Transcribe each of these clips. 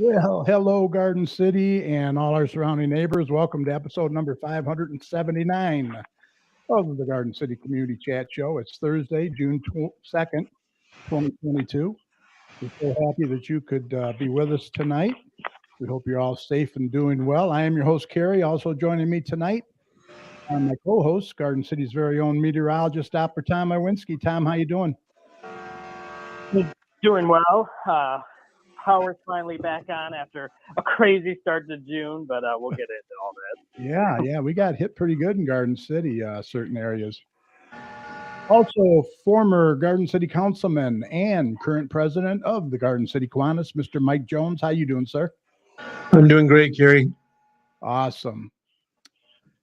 Well, hello, Garden City and all our surrounding neighbors. Welcome to episode number 579 of the Garden City Community Chat Show. It's Thursday, June 2nd, 2022. We're so happy that you could be with us tonight. We hope you're all safe and doing well. I am your host, Kerry. Also joining me tonight are my co-host, Garden City's very own meteorologist, Dr. Tom Iwinski. Tom, how you doing? Doing well. Power's finally back on after a crazy start to June, but we'll get into all that. Yeah, we got hit pretty good in Garden City, certain areas. Also, former Garden City councilman and current president of the Garden City Kiwanis, Mr. Mike Jones. How you doing, sir? I'm doing great, Kerry. Awesome.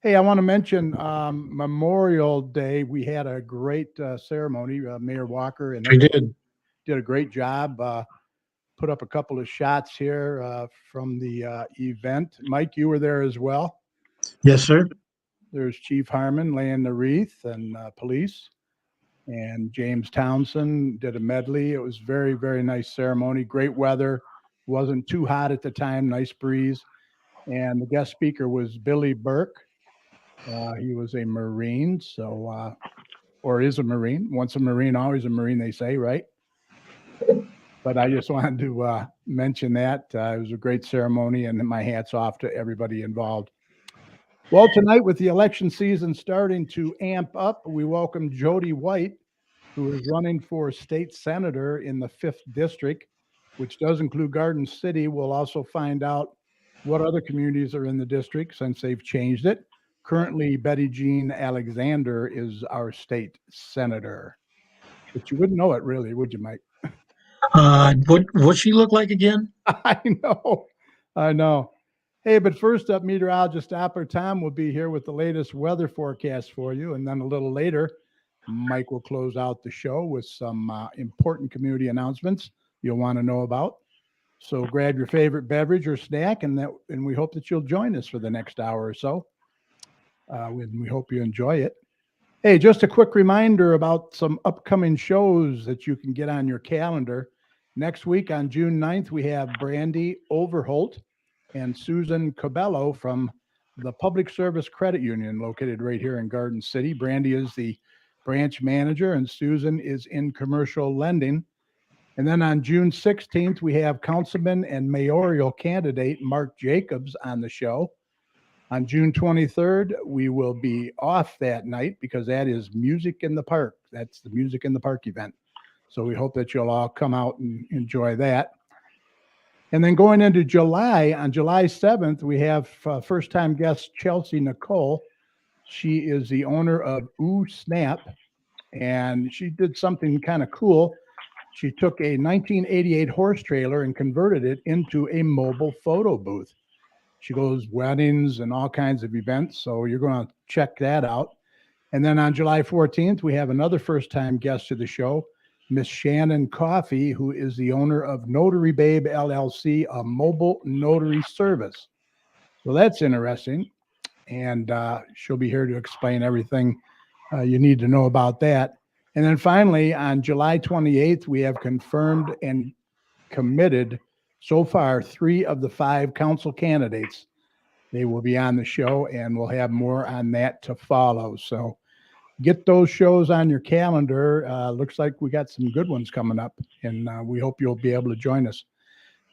Hey, I want to mention Memorial Day. We had a great ceremony. Mayor Walker and I did. did a great job. Put up a couple of shots here from the event. Mike, you were there as well. Yes, sir. There's Chief Harmon laying the wreath and police. And James Townsend did a medley. It was very, very nice ceremony. Great weather. Wasn't too hot at the time. Nice breeze. And the guest speaker was Billy Burke. He was a Marine, or is a Marine. Once a Marine, always a Marine, they say, right? But I just wanted to mention that. It was a great ceremony, and my hat's off to everybody involved. Well, tonight, with the election season starting to amp up, we welcome Jody White, who is running for state senator in the 5th district, which does include Garden City. We'll also find out what other communities are in the district since they've changed it. Currently, Betty Jean Alexander is our state senator. But you wouldn't know it, really, would you, Mike? What she look like again? I know. Hey, but first up, meteorologist Dr. Tom will be here with the latest weather forecast for you. And then a little later, Mike will close out the show with some important community announcements you'll want to know about. So grab your favorite beverage or snack, and we hope that you'll join us for the next hour or so. We hope you enjoy it. Hey, just a quick reminder about some upcoming shows that you can get on your calendar. Next week on June 9th, we have Brandy Overholt and Susan Cabello from the Public Service Credit Union located right here in Garden City. Brandy is the branch manager and Susan is in commercial lending. And then on June 16th, we have Councilman and mayoral candidate Mark Jacobs on the show. On June 23rd, we will be off that night because that is Music in the Park. That's the Music in the Park event. So we hope that you'll all come out and enjoy that. And then going into July, on July 7th, we have first-time guest Chelsea Nicole. She is the owner of Ooh Snap, and she did something kind of cool. She took a 1988 horse trailer and converted it into a mobile photo booth. She goes weddings and all kinds of events, so you're going to check that out. And then on July 14th, we have another first-time guest to the show, Miss Shannon Coffey, who is the owner of Notary Babe LLC, a mobile notary service. So that's interesting, and she'll be here to explain everything you need to know about that. And then finally, on July 28th, we have confirmed and committed so far 3 of the 5 council candidates. They will be on the show, and we'll have more on that to follow. So get those shows on your calendar. Looks like we got some good ones coming up, and we hope you'll be able to join us.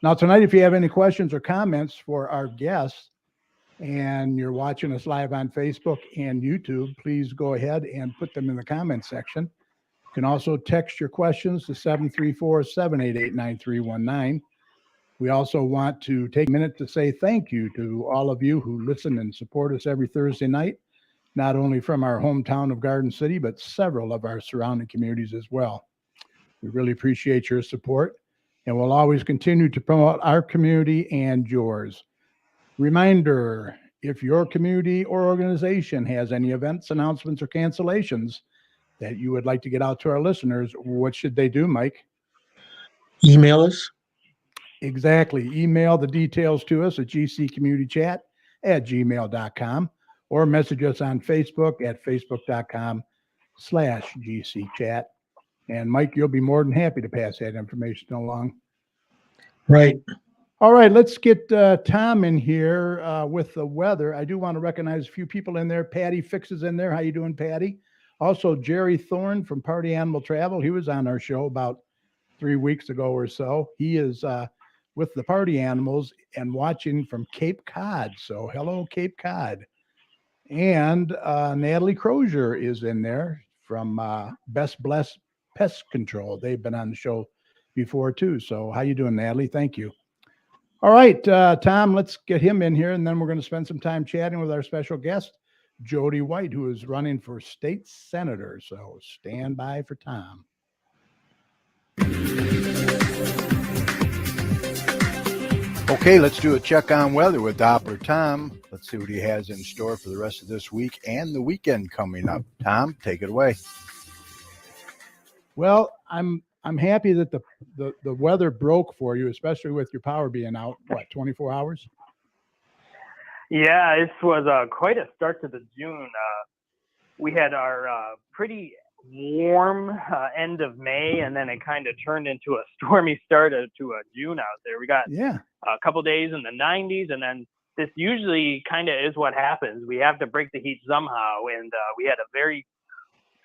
Now, tonight, if you have any questions or comments for our guests, and you're watching us live on Facebook and YouTube, please go ahead and put them in the comments section. You can also text your questions to 734-788-9319. We also want to take a minute to say thank you to all of you who listen and support us every Thursday night, not only from our hometown of Garden City, but several of our surrounding communities as well. We really appreciate your support, and we'll always continue to promote our community and yours. Reminder, if your community or organization has any events, announcements, or cancellations that you would like to get out to our listeners, what should they do, Mike? Email us. Exactly. Email the details to us at gccommunitychat@gmail.com or message us on Facebook at facebook.com/gcchat. And Mike, you'll be more than happy to pass that information along. Right. All right, let's get Tom in here with the weather. I do want to recognize a few people in there. Patty Fix is in there. How you doing, Patty? Also, Jerry Thorne from Party Animal Travel. He was on our show about 3 weeks ago or so. He is with the Party Animals and watching from Cape Cod. So, hello, Cape Cod. And Natalie Crozier is in there from Best Bless Pest Control. They've been on the show before too. So, how you doing, Natalie? Thank you. All right, Tom, let's get him in here, and then we're going to spend some time chatting with our special guest, Jody White, who is running for state senator. So stand by for Tom. Okay, let's do a check on weather with Doppler Tom. Let's see what he has in store for the rest of this week and the weekend coming up. Tom, take it away. Well, I'm happy that the weather broke for you, especially with your power being out, 24 hours? Yeah, this was quite a start to the June. We had our pretty warm end of May, and then it kind of turned into a stormy start to a June out there. We got a couple days in the 90s, and then this usually kind of is what happens. We have to break the heat somehow, and we had a very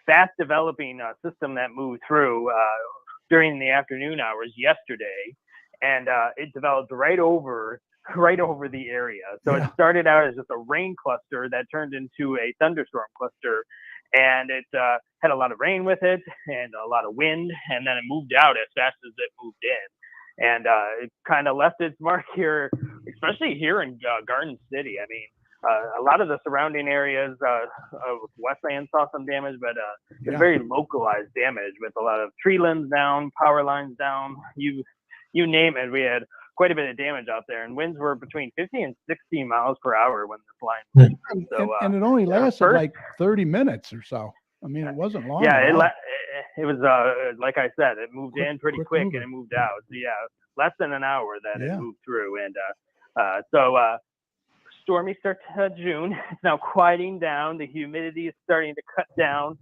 fast developing system that moved through during the afternoon hours yesterday, and it developed right over the area. So it started out as just a rain cluster that turned into a thunderstorm cluster, and it had a lot of rain with it and a lot of wind, and then it moved out as fast as it moved in, and it kind of left its mark here, especially here in Garden City. I mean, a lot of the surrounding areas of Westland saw some damage, but it's very localized damage with a lot of tree limbs down, power lines down, you name it. We had quite a bit of damage out there, and winds were between 50 and 60 miles per hour when this line moved. So, and it only lasted like 30 minutes or so. I mean, it wasn't long. Yeah, it was, like I said, it moved in pretty quick and it moved out. So, yeah, less than an hour that it moved through. And stormy start to June. It's now quieting down. The humidity is starting to cut down.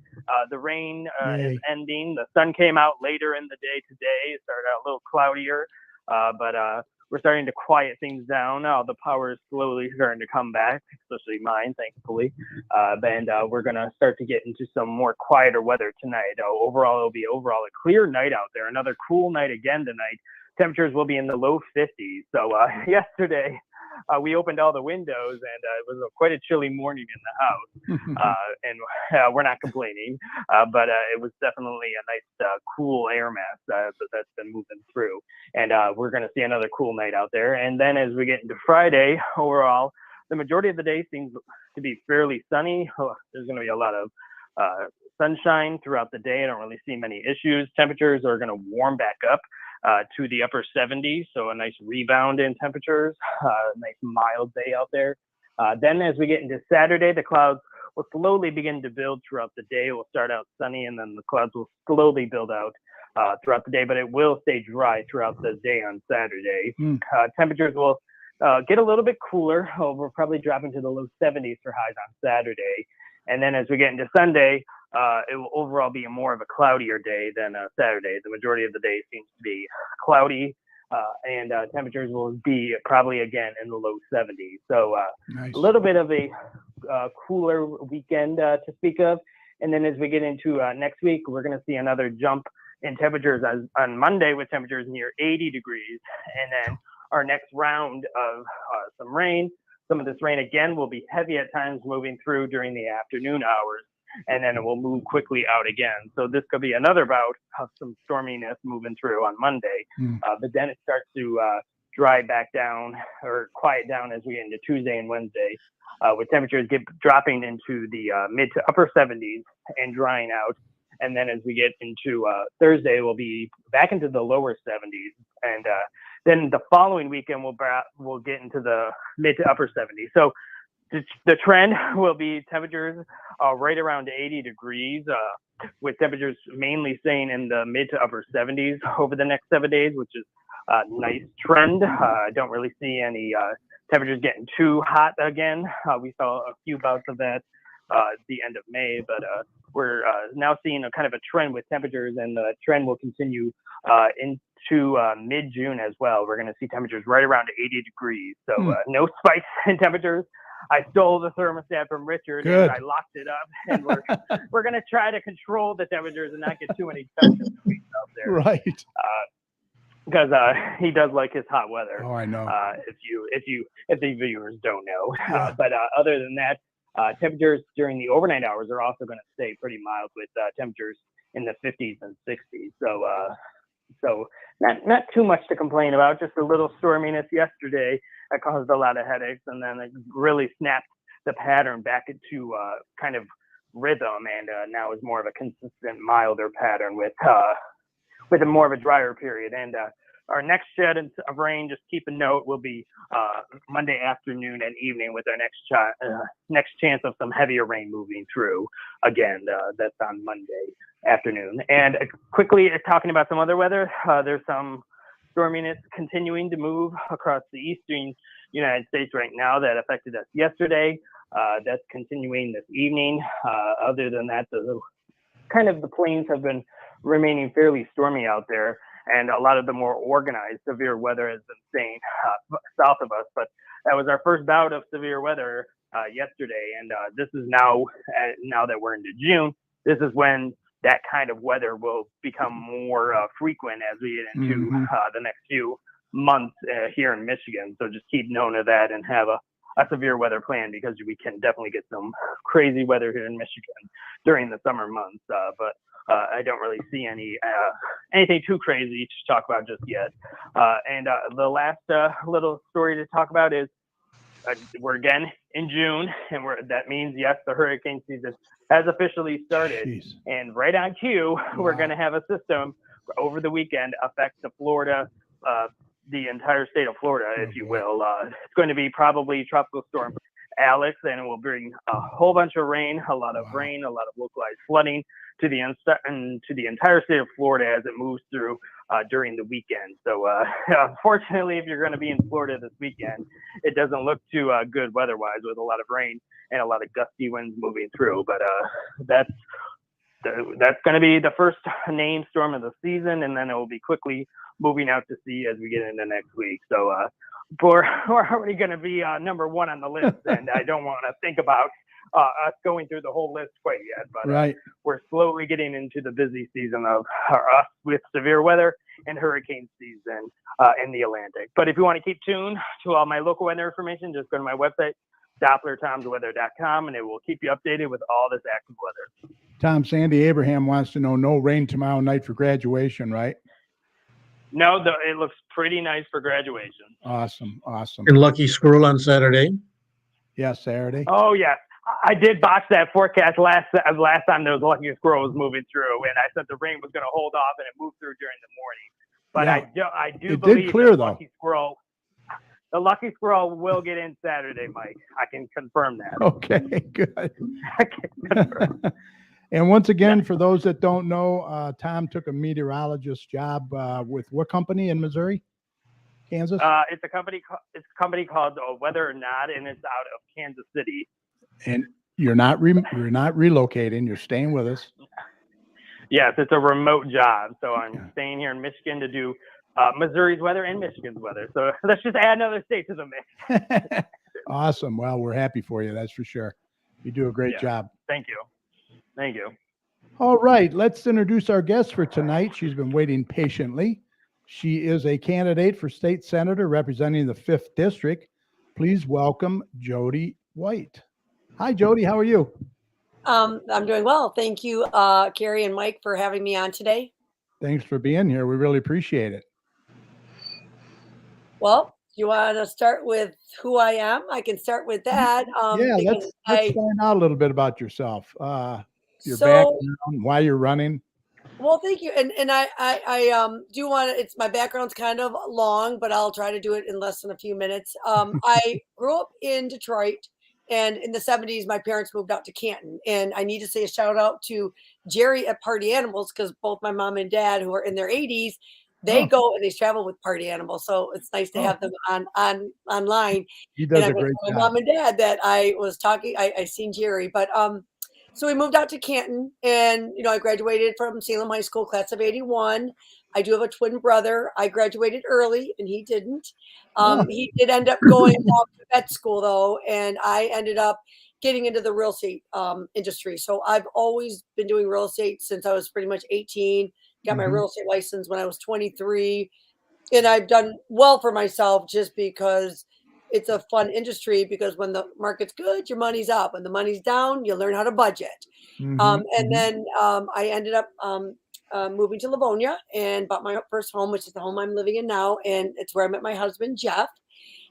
The rain is ending. The sun came out later in the day today. It started out a little cloudier, but we're starting to quiet things down. The power is slowly starting to come back, especially mine, thankfully. And we're going to start to get into some more quieter weather tonight. Overall, it'll be a clear night out there. Another cool night again tonight. Temperatures will be in the low 50s. So yesterday, we opened all the windows, and it was quite a chilly morning in the house. And we're not complaining, but it was definitely a nice, cool air mass that's been moving through. And we're going to see another cool night out there. And then as we get into Friday, overall, the majority of the day seems to be fairly sunny. There's going to be a lot of sunshine throughout the day. I don't really see many issues. Temperatures are going to warm back up to the upper 70s, so a nice rebound in temperatures, nice mild day out there. Then as we get into Saturday, the clouds will slowly begin to build throughout the day. We'll start out sunny, and then the clouds will slowly build out throughout the day, but it will stay dry throughout the day on Saturday. Temperatures will get a little bit cooler. We're probably dropping to the low 70s for highs on Saturday. And then as we get into Sunday, it will overall be more of a cloudier day than Saturday. The majority of the day seems to be cloudy, and temperatures will be probably again in the low 70s. So a little bit of a cooler weekend to speak of. And then as we get into next week, we're going to see another jump in temperatures on Monday with temperatures near 80 degrees. And then our next round of some rain. Some of this rain again will be heavy at times moving through during the afternoon hours, and then it will move quickly out again. So this could be another bout of some storminess moving through on Monday, but then it starts to dry back down or quiet down as we get into Tuesday and Wednesday, with temperatures dropping into the mid to upper 70s and drying out. And then as we get into Thursday, we'll be back into the lower 70s. And then the following weekend, we'll get into the mid to upper 70s. So the trend will be temperatures right around 80 degrees, with temperatures mainly staying in the mid to upper 70s over the next 7 days, which is a nice trend. I don't really see any temperatures getting too hot again. We saw a few bouts of that at the end of May, but we're now seeing a kind of a trend with temperatures, and the trend will continue into to mid-June as well. We're going to see temperatures right around 80 degrees. So no spikes in temperatures. I stole the thermostat from Richard and I locked it up, and we're going to try to control the temperatures and not get too many temperature swings out there. Right. Because he does like his hot weather. Oh, I know. If the viewers don't know. Yeah. But other than that, temperatures during the overnight hours are also going to stay pretty mild with temperatures in the 50s and 60s. So not too much to complain about. Just a little storminess yesterday that caused a lot of headaches, and then it really snapped the pattern back into kind of rhythm, and now is more of a consistent, milder pattern with a more of a drier period. And our next shed of rain, just keep a note, will be Monday afternoon and evening with our next chance of some heavier rain moving through. Again, that's on Monday afternoon. And quickly talking about some other weather, there's some storminess continuing to move across the eastern United States right now that affected us yesterday. That's continuing this evening. Other than that, the plains have been remaining fairly stormy out there, and a lot of the more organized severe weather has been staying south of us. But that was our first bout of severe weather yesterday, and this is now that we're into June, this is when that kind of weather will become more frequent as we get into the next few months here in Michigan. So just keep note of that and have a severe weather plan, because we can definitely get some crazy weather here in Michigan during the summer months. But I don't really see anything too crazy to talk about just yet. And the last little story to talk about is we're again in June, and that means, yes, the hurricane season has officially started. Jeez. And right on cue, we're going to have a system over the weekend affect the entire state of Florida, if you will. It's going to be probably Tropical Storm Alex, and it will bring a whole bunch of rain, a lot of localized flooding to the entire state of Florida as it moves through during the weekend. So unfortunately, if you're going to be in Florida this weekend, it doesn't look too good weather-wise, with a lot of rain and a lot of gusty winds moving through. But that's going to be the first named storm of the season, and then it will be quickly moving out to sea as we get into next week. So we're already going to be number one on the list, and I don't want to think about us going through the whole list quite yet. But we're slowly getting into the busy season of us with severe weather and hurricane season in the Atlantic. But if you want to keep tuned to all my local weather information, just go to my website, DopplerTomsWeather.com, and it will keep you updated with all this active weather. Tom, Sandy Abraham wants to know, no rain tomorrow night for graduation, right? No, it looks pretty nice for graduation. Awesome. And Lucky Squirrel on Saturday. Yeah, Saturday. Oh, yeah. I did botch that forecast last time there was Lucky Squirrel was moving through, and I said the rain was going to hold off, and it moved through during the morning. But I do it believe did clear, though. The Lucky Squirrel will get in Saturday, Mike. I can confirm that. Okay, good. I can confirm. And once again, for those that don't know, Tom took a meteorologist job with what company in Missouri, Kansas? It's a company called Weather or Not, and it's out of Kansas City. And you're not relocating. You're staying with us. Yes, it's a remote job. So I'm staying here in Michigan to do Missouri's weather and Michigan's weather. So let's just add another state to the mix. Awesome. Well, we're happy for you. That's for sure. You do a great job. Thank you. Thank you. All right. Let's introduce our guest for tonight. She's been waiting patiently. She is a candidate for state senator representing the 5th District. Please welcome Jody White. Hi, Jody. How are you? I'm doing well. Thank you, Carrie and Mike, for having me on today. Thanks for being here. We really appreciate it. Well, you want to start with who I am? I can start with that. Let's find out a little bit about yourself. Your background, why you're running. Well, thank you. And I do want to, it's my background's kind of long, but I'll try to do it in less than a few minutes. I grew up in Detroit, and in the 70s, my parents moved out to Canton. And I need to say a shout out to Jerry at Party Animals, because both my mom and dad, who are in their 80s, they go and they travel with Party Animals. So it's nice to have them online. He does a great job. My mom and dad that I was talking, I seen Jerry, but so we moved out to Canton, and I graduated from Salem High School, class of '81. I do have a twin brother. I graduated early and he didn't. Oh. He did end up going off to vet school though, and I ended up getting into the real estate industry. So I've always been doing real estate since I was pretty much 18. Got my real estate license when I was 23, and I've done well for myself just because it's a fun industry. Because when the market's good, your money's up. When the money's down, you learn how to budget. And then I ended up moving to Livonia and bought my first home, which is the home I'm living in now. And it's where I met my husband, Jeff.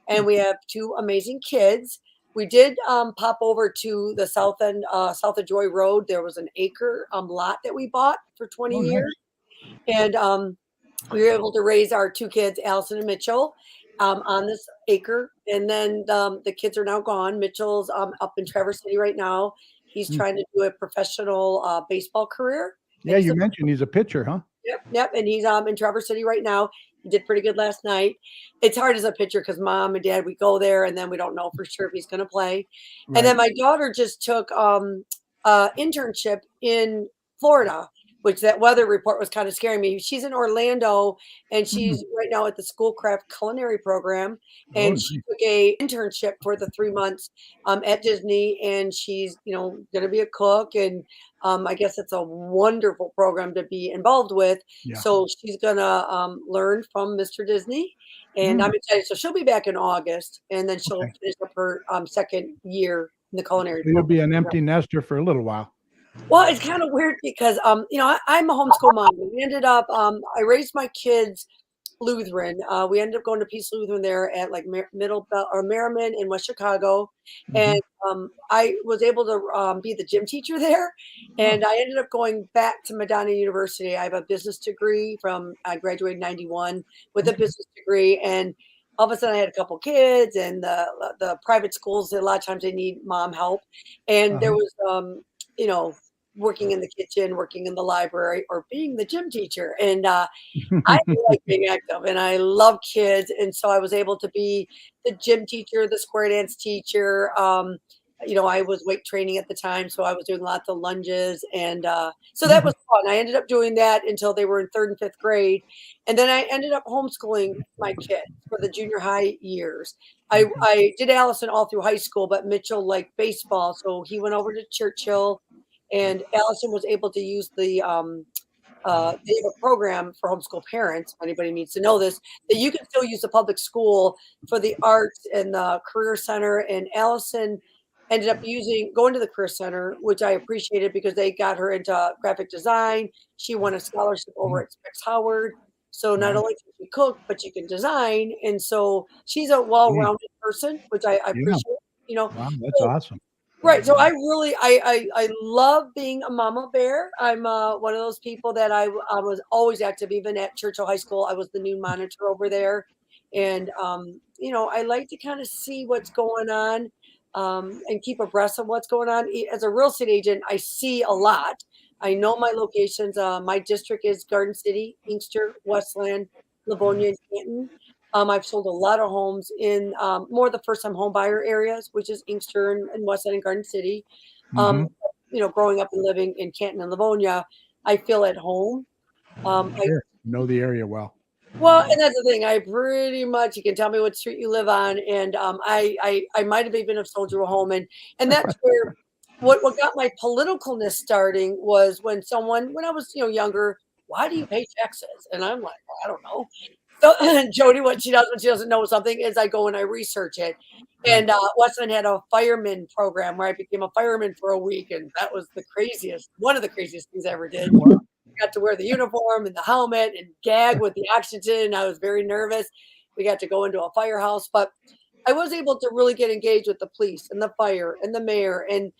And we have two amazing kids. We did pop over to the south end, south of Joy Road. There was an acre lot that we bought for 20 Oh, nice. years. And we were able to raise our two kids, Allison and Mitchell, on this acre. And then the kids are now gone. Mitchell's up in Traverse City right now. He's trying to do a professional baseball career. Yeah, you mentioned he's a pitcher, huh? Yep. And he's in Traverse City right now. He did pretty good last night. It's hard as a pitcher because mom and dad, we go there and then we don't know for sure if he's going to play. Right. And then my daughter just took internship in Florida, which that weather report was kind of scaring me. She's in Orlando and she's right now at the Schoolcraft Culinary Program. And she took a internship for the 3 months at Disney, and she's, going to be a cook. And I guess it's a wonderful program to be involved with. Yeah. So she's going to learn from Mr. Disney, and I'm excited. So she'll be back in August, and then she'll finish up her second year in the culinary program. You'll be an empty nester for a little while. Well, it's kind of weird because, I'm a homeschool mom. We ended up, I raised my kids Lutheran. We ended up going to Peace Lutheran there at like Merriman in West Chicago. And I was able to be the gym teacher there. And I ended up going back to Madonna University. I have a business degree I graduated in 91 with a business degree. And all of a sudden I had a couple kids, and the private schools, a lot of times they need mom help. And there was, working in the kitchen, working in the library, or being the gym teacher. And I like being active and I love kids. And so I was able to be the gym teacher, the square dance teacher. I was weight training at the time, so I was doing lots of lunges. And so that was fun. I ended up doing that until they were in 3rd and 5th grade. And then I ended up homeschooling my kids for the junior high years. I did Allison all through high school, but Mitchell liked baseball. So he went over to Churchill. And Allison was able to use they have a program for homeschool parents. If anybody needs to know this, that you can still use the public school for the arts and the career center. And Allison ended up going to the career center, which I appreciated because they got her into graphic design. She won a scholarship over at Specs Howard. So not only can she cook, but she can design. And so she's a well-rounded person, which I appreciate. Wow, that's awesome. Right. So I really, I love being a mama bear. I'm one of those people that I was always active. Even at Churchill High School, I was the noon monitor over there. And, I like to kind of see what's going on and keep abreast of what's going on. As a real estate agent, I see a lot. I know my locations. My district is Garden City, Inkster, Westland, Livonia, and Canton. I've sold a lot of homes in more the first-time home buyer areas, which is Inkster and Westland and Garden City. Growing up and living in Canton and Livonia, I feel at home. Sure. Know the area well. Well, and that's the thing. I pretty much, you can tell me what street you live on, and I might have even have sold you a home, and that's where what got my politicalness starting was when I was younger. Why do you pay taxes? And I'm like, well, I don't know. So Jody, what she does when she doesn't know something is I go and I research it. And Westland had a fireman program where I became a fireman for a week, and that was one of the craziest things I ever did. Wow. Got to wear the uniform and the helmet and gag with the oxygen. I was very nervous. We got to go into a firehouse, but I was able to really get engaged with the police and the fire and the mayor and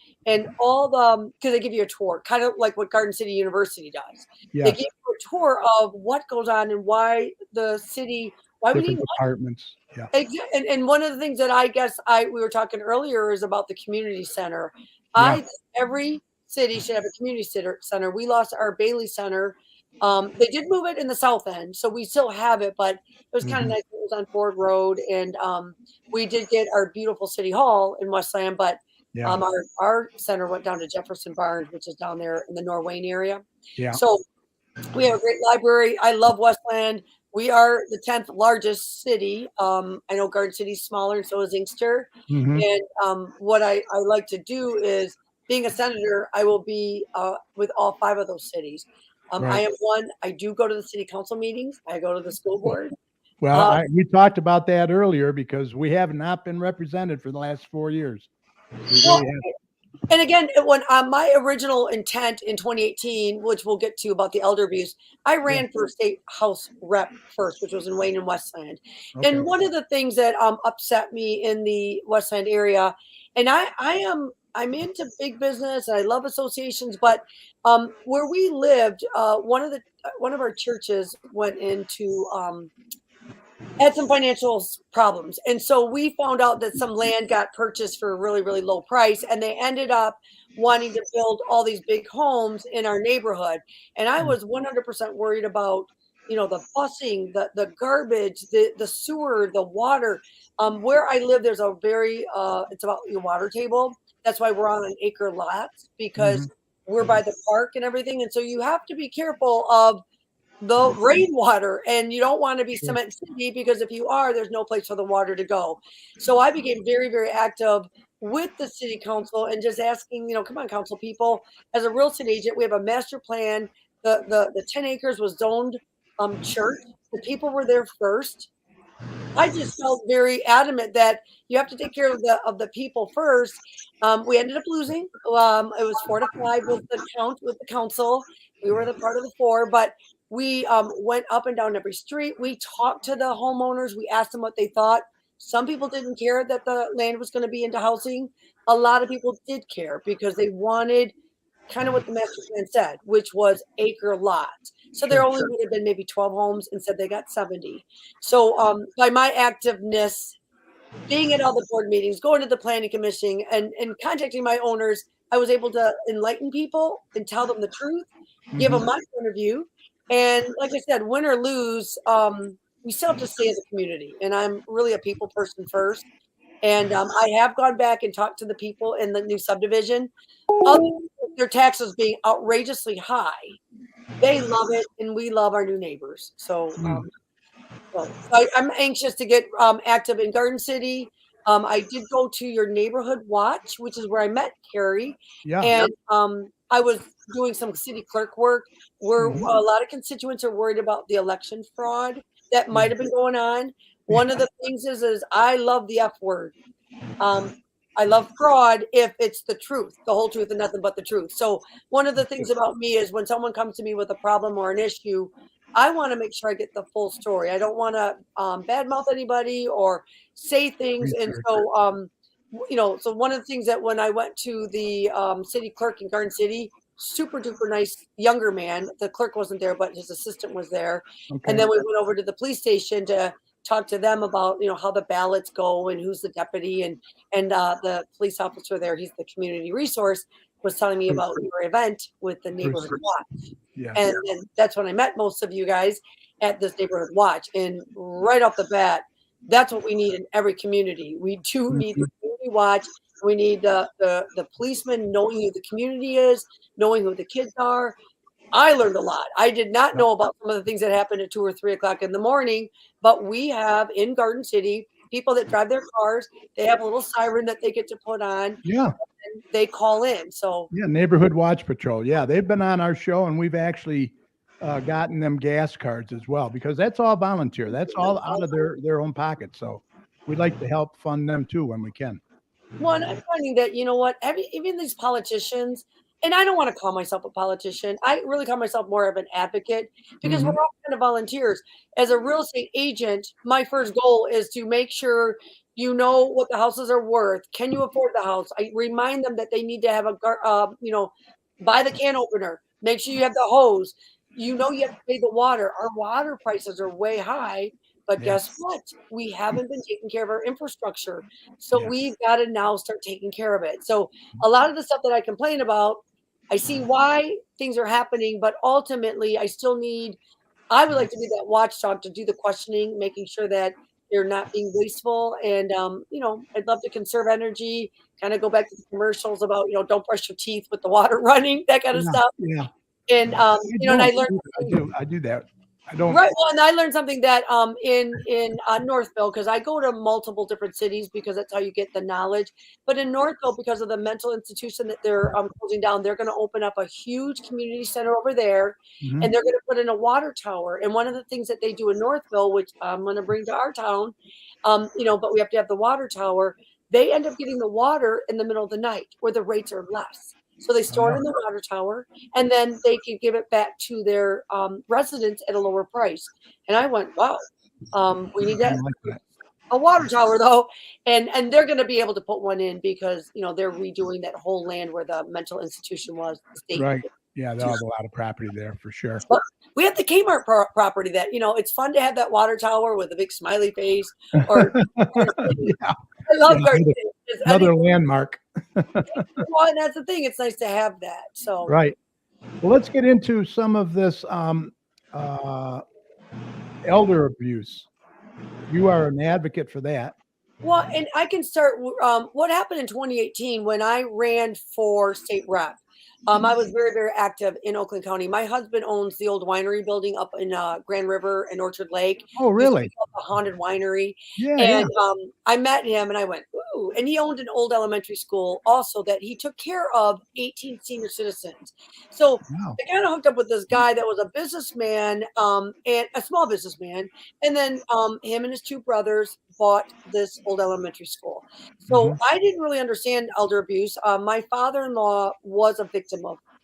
all because they give you a tour, kind of like what Garden City University does. Yes. They give you a tour of what goes on and why the city, why we need departments. Yeah. And one of the things that I guess we were talking earlier is about the community center. Every city should have a community center. We lost our Bailey Center. They did move it in the south end, so we still have it, but it was kind of nice. It was on Ford Road, and we did get our beautiful city hall in Westland, but our center went down to Jefferson Barnes, which is down there in the Norwayne area. Yeah. So We have a great library. I love Westland. We are the 10th largest city. I know Garden City's smaller, and so is Inkster. Mhm. And what I like to do is, being a senator, I will be with all 5 of those cities. I Right. am one. I do go to the city council meetings. I go to the school board. Well, Um, we talked about that earlier because we have not been represented for the last 4 years. We well, really have. and again, when my original intent in 2018, which we'll get to about the elder abuse, I Yeah. ran for state house rep first, which was in Wayne and Westland. Okay. And one of the things that upset me in the Westland area, and I'm into big business and I love associations, but where we lived, one of our churches went into had some financial problems. And so we found out that some land got purchased for a really, really low price. And they ended up wanting to build all these big homes in our neighborhood. And I was 100% worried about, the busing, the garbage, the sewer, the water. Where I live, there's a very, it's about your water table. That's why we're on an acre lot, because Mhm. we're by the park and everything. And so you have to be careful of the rainwater, and you don't want to be Sure. cement city, because if you are, there's no place for the water to go. So I became very, very active with the city council and just asking, come on, council people, as a real estate agent, we have a master plan. The 10 acres was zoned church. The people were there first. I just felt very adamant that you have to take care of the people first. We ended up losing. It was 4-5 was the count with the council. We were the part of the 4, but we went up and down every street. We talked to the homeowners. We asked them what they thought. Some people didn't care that the land was going to be into housing. A lot of people did care because they wanted kind of what the master plan said, which was acre lots. So there Sure. only would have been maybe 12 homes. Instead, they got 70. So by my activeness, being at all the board meetings, going to the planning commission, and contacting my owners, I was able to enlighten people and tell them the truth, give them Mhm. my point of view. And like I said, win or lose, we still have to stay as a community. And I'm really a people person first. And I have gone back and talked to the people in the new subdivision. Other than their taxes being outrageously high, they love it, and we love our new neighbors. So Mm. I'm anxious to get active in Garden City. I did go to your neighborhood watch, which is where I met Carrie, Yeah. and I was doing some city clerk work where Mhm. a lot of constituents are worried about the election fraud that Yeah. might have been going on. One of the things is I love the F word. Um, I love fraud if it's the truth, the whole truth, and nothing but the truth. So one of the things about me is when someone comes to me with a problem or an issue, I want to make sure I get the full story. I don't want to badmouth anybody or say things. And Research. so, so one of the things that when I went to the city clerk in Garden City, super duper nice younger man. The clerk wasn't there, but his assistant was there. And Okay. then we went over to the police station to talk to them about how the ballots go and who's the deputy, and the police officer there, he's the community resource, was telling me about your event with the neighborhood Bruce. watch. Yes. And that's when I met most of you guys at this neighborhood watch. And right off the bat, that's what we need in every community. We do need the Mhm. community watch. We need the policeman knowing who the community is, knowing who the kids are. I learned a lot. I did not Yep. know about some of the things that happen at 2 or 3 o'clock in the morning, but we have in Garden City people that drive their cars. They have a little siren that they get to put on, Yeah. and they call in. So Yeah. Neighborhood Watch Patrol. Yeah. They've been on our show and we've actually gotten them gas cards as well because that's all volunteer. That's all out of their own pocket. So we'd like to help fund them too when we can. one, I'm finding that, you know what, even these politicians, and I don't want to call myself a politician. I really call myself more of an advocate because we're Mhm. all kind of volunteers. As a real estate agent, my first goal is to make sure you know what the houses are worth. Can you afford the house? I remind them that they need to have buy the can opener. Make sure you have the hose. You have to pay the water. Our water prices are way high, but Yeah. guess what? We haven't been taking care of our infrastructure. So Yeah. we've got to now start taking care of it. So a lot of the stuff that I complain about, I see why things are happening, but ultimately I would like to be that watchdog to do the questioning, making sure that they're not being wasteful. And, I'd love to conserve energy, kind of go back to the commercials about, don't brush your teeth with the water running, that kind of Yeah. stuff. Yeah. And and I learned I do that. I don't. Right. Well, and I learned something that in Northville, because I go to multiple different cities because that's how you get the knowledge. But in Northville, because of the mental institution that they're closing down, they're going to open up a huge community center over there, Mhm. and they're going to put in a water tower. And one of the things that they do in Northville, which I'm going to bring to our town, but we have to have the water tower. They end up getting the water in the middle of the night where the rates are less. So they store it in the water tower, and then they can give it back to their residents at a lower price. And I went, wow, we need I that. like that. A water tower though, and they're going to be able to put one in because they're redoing that whole land where the mental institution was. The state. Right. Yeah, they'll have a lot of property there for sure. But we have the Kmart property that it's fun to have that water tower with a big smiley face. Or Yeah. I love Yeah, Garden City. Another landmark. Well, and that's the thing. It's nice to have that. So Right. Well, let's get into some of this elder abuse. You are an advocate for that. Well, and I can start. What happened in 2018 when I ran for state rep? I was very, very active in Oakland County. My husband owns the old winery building up in Grand River and Orchard Lake. Oh, really? A haunted winery. Yeah. And I met him and I went, ooh. And he owned an old elementary school also that he took care of 18 senior citizens. So Wow. I kind of hooked up with this guy that was a businessman and a small businessman. And then him and his two brothers bought this old elementary school. So I didn't really understand elder abuse. My father-in-law was a victim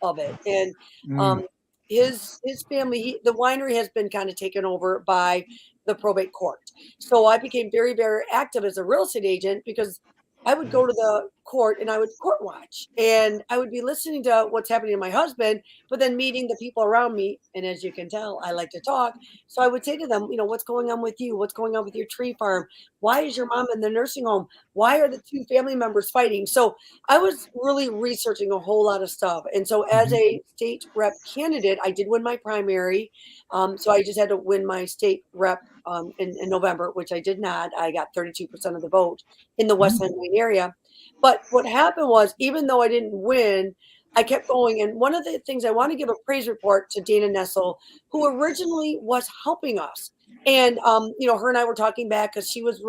of it. And his family, the winery has been kind of taken over by the probate court. So I became very, very active as a real estate agent because I would go to the court and I would court watch and I would be listening to what's happening to my husband, but then meeting the people around me. And as you can tell, I like to talk. So I would say to them, what's going on with you? What's going on with your tree farm? Why is your mom in the nursing home? Why are the two family members fighting? So I was really researching a whole lot of stuff. And so as a state rep candidate, I did win my primary. So I just had to win my state rep in November, which I did not. I got 32% of the vote in the Westland Wayne area. But what happened was, even though I didn't win, I kept going. And one of the things I want to give a praise report to Dana Nessel, who originally was helping us. And, her and I were talking back because she was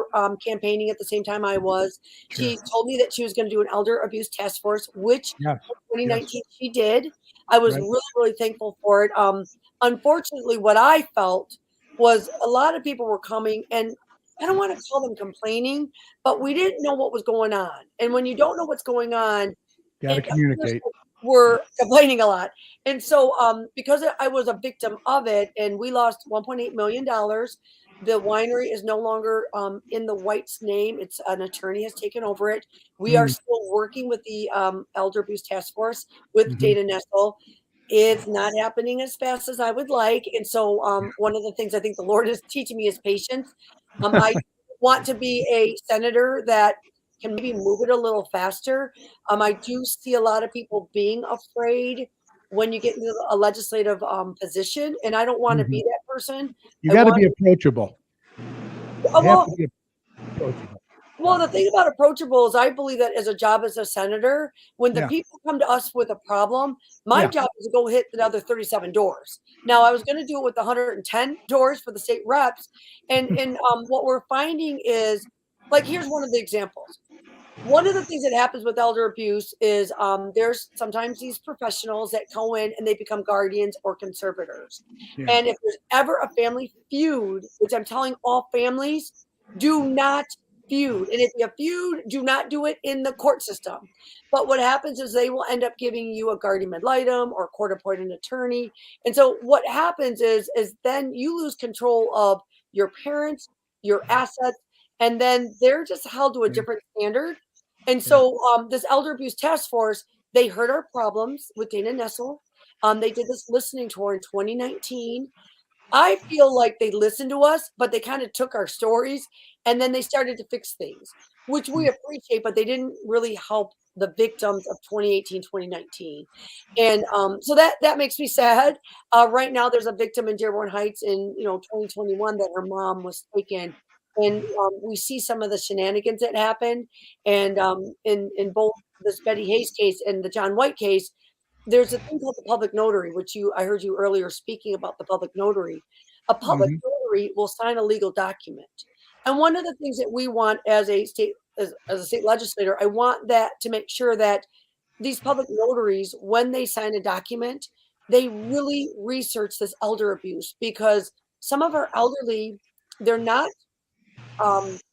campaigning at the same time I was. Sure. She told me that she was going to do an elder abuse task force, which Yes. in 2019 she did. I was really, really thankful for it. Unfortunately, what I felt was a lot of people were coming, and I don't want to call them complaining, but we didn't know what was going on. And when you don't know what's going on, got to communicate. We're complaining a lot. And so because I was a victim of it and we lost $1.8 million, the winery is no longer in the White's name. It's an attorney has taken over it. We are still working with the Elder Abuse Task Force with Dana Nessel. It's not happening as fast as I would like. And so one of the things I think the Lord is teaching me is patience. I want to be a senator that can maybe move it a little faster. I do see a lot of people being afraid when you get into a legislative position, and I don't want to be that person. You got to be approachable. Well, the thing about approachable is I believe that as a job as a senator, when the people come to us with a problem, my job is to go hit the other 37 doors. Now, I was going to do it with 110 doors for the state reps. And what we're finding is, like, here's one of the examples. One of the things that happens with elder abuse is there's sometimes these professionals that go in and they become guardians or conservators. And if there's ever a family feud, which I'm telling all families, do not feud. And if you feud, do not do it in the court system. But what happens is they will end up giving you a guardian ad litem or court appointed attorney. And so what happens is then you lose control of your parents, your assets, and then they're just held to a different standard. And so this elder abuse task force, they heard our problems with Dana Nessel. They did this listening tour in 2019. I feel like they listened to us, but they kind of took our stories and then they started to fix things, which we appreciate, but they didn't really help the victims of 2018, 2019. And so that makes me sad. Right now, there's a victim in Dearborn Heights in 2021 that her mom was taken. And we see some of the shenanigans that happened. And in both this Betty Hayes case and the John White case, there's a thing called the public notary, which I heard you earlier speaking about the public notary. A public notary will sign a legal document. And one of the things that we want as a state as a state legislator, I want that to make sure that these public notaries, when they sign a document, they really research this elder abuse because some of our elderly, they're not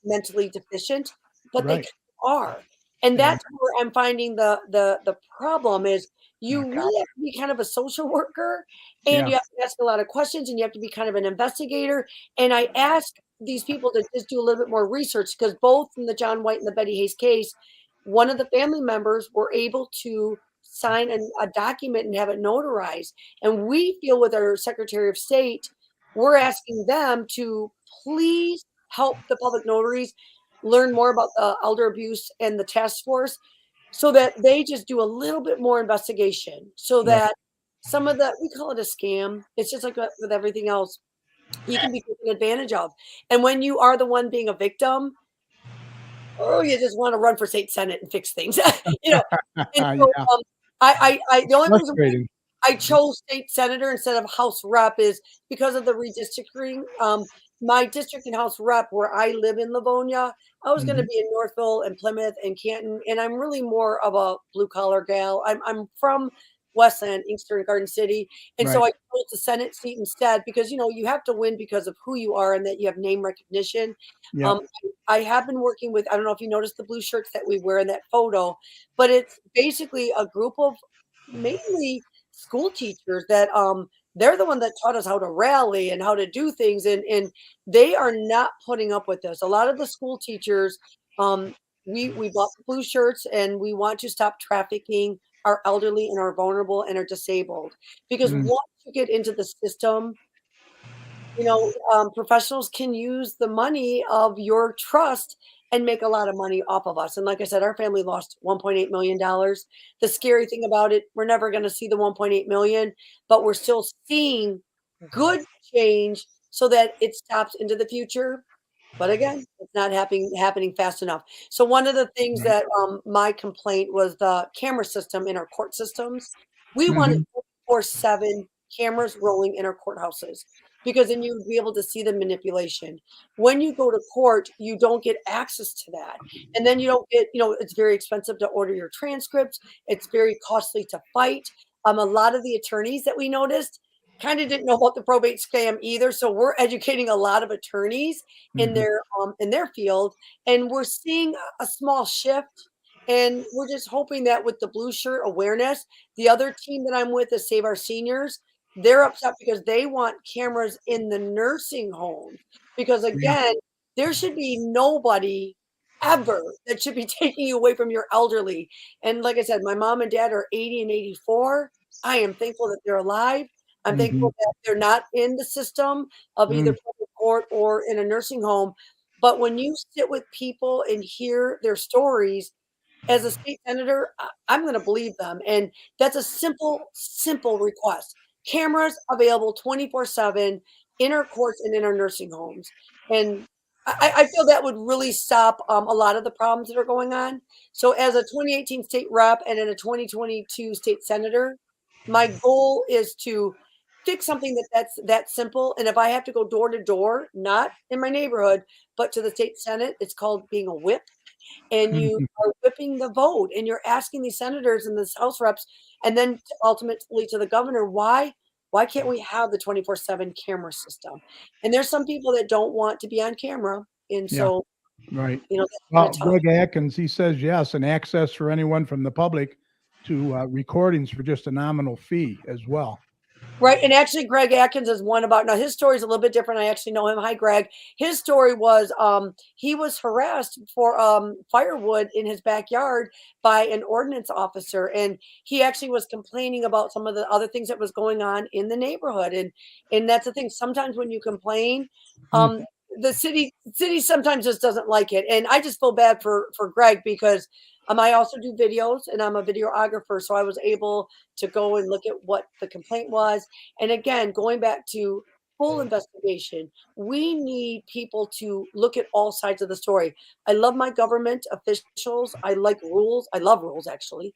mentally deficient, but they Right. kind of are. And And that's where I'm finding the problem is you got really it. have to be kind of a social worker and Yeah. you have to ask a lot of questions and you have to be kind of an investigator. And I ask these people to just do a little bit more research because both in the John White and the Betty Hayes case, one of the family members were able to sign a document and have it notarized. And we feel with our Secretary of State, we're asking them to please help the public notaries learn more about elder abuse and the task force so that they just do a little bit more investigation so Right. that some of the we call it a scam. It's just like with everything else. You can be taken advantage of. And when you are the one being a victim, oh, you just want to run for state senate and fix things. you know. And so Yeah. the only reason why Frustrating. I chose state senator instead of House rep is because of the redistricting. My district and House rep, where I live in Livonia, I was going to Mhm. be in Northville and Plymouth and Canton, and I'm really more of a blue collar gal. I'm from Westland, Inkster, and Garden City, and so Right. I chose the Senate seat instead because you have to win because of who you are and that you have name recognition. Yep. Um, I have been working with. I don't know if you noticed the blue shirts that we wear in that photo, but it's basically a group of mainly school teachers that they're the one that taught us how to rally and how to do things and they are not putting up with this. A lot of the school teachers um we bought the blue shirts and we want to stop trafficking our elderly and our vulnerable and our disabled because Mm. once you get into the system, professionals can use the money of your trust and make a lot of money off of us. And like I said, our family lost $1.8 million. The scary thing about it, we're never going to see the 1.8 million, but we're still seeing good change so that it stops into the future. But again, it's not happening fast enough. So one of the things Right. that my complaint was the camera system in our court systems. We wanted Mhm. 24/7 cameras rolling in our courthouses because then you would be able to see the manipulation. When you go to court, you don't get access to that. And then you don't get, it's very expensive to order your transcripts. It's very costly to fight. A lot of the attorneys that we noticed kind of didn't know about the probate scam either. So we're educating a lot of attorneys Mhm. in their field, and we're seeing a small shift. And we're just hoping that with the blue shirt awareness, the other team that I'm with is Save Our Seniors. They're upset because they want cameras in the nursing homes. Because Yeah. again, there should be nobody ever that should be taking you away from your elderly. And like I said, my mom and dad are 80 and 84. I am thankful that they're alive. I'm Mhm. thankful that they're not in the system of either Mm. public court or in a nursing home. But when you sit with people and hear their stories, as a state senator, I'm going to believe them. And that's a simple, simple request. Cameras available 24/7 in our courts and in our nursing homes. And I feel that would really stop a lot of the problems that are going on. So, as a 2018 state rep and in a 2022 state senator, my goal is to fix something that's that simple. And if I have to go door to door, not in my neighborhood, but to the state senate, it's called being a whip and you Mhm. are whipping the vote and you're asking these senators and these house reps and then ultimately to the governor why can't we have the 24/7 camera system? And there's some people that don't want to be on camera, and Yeah. so Right. that's kind of Well, tough. Greg Atkins, he says yes, and access for anyone from the public to recordings for just a nominal fee as well. Right, and actually Greg Atkins is one about now his story is a little bit different. I actually know him. Hi, Greg. His story was he was harassed for firewood in his backyard by an ordinance officer, and he actually was complaining about some of the other things that was going on in the neighborhood. And that's the thing. Sometimes when you complain, Hmm. the city sometimes just doesn't like it. And I just feel bad for Greg because I also do videos and I'm a videographer, so I was able to go and look at what the complaint was. And again, going back to full investigation. We need people to look at all sides of the story. I love my government officials. I like rules. I love rules, actually.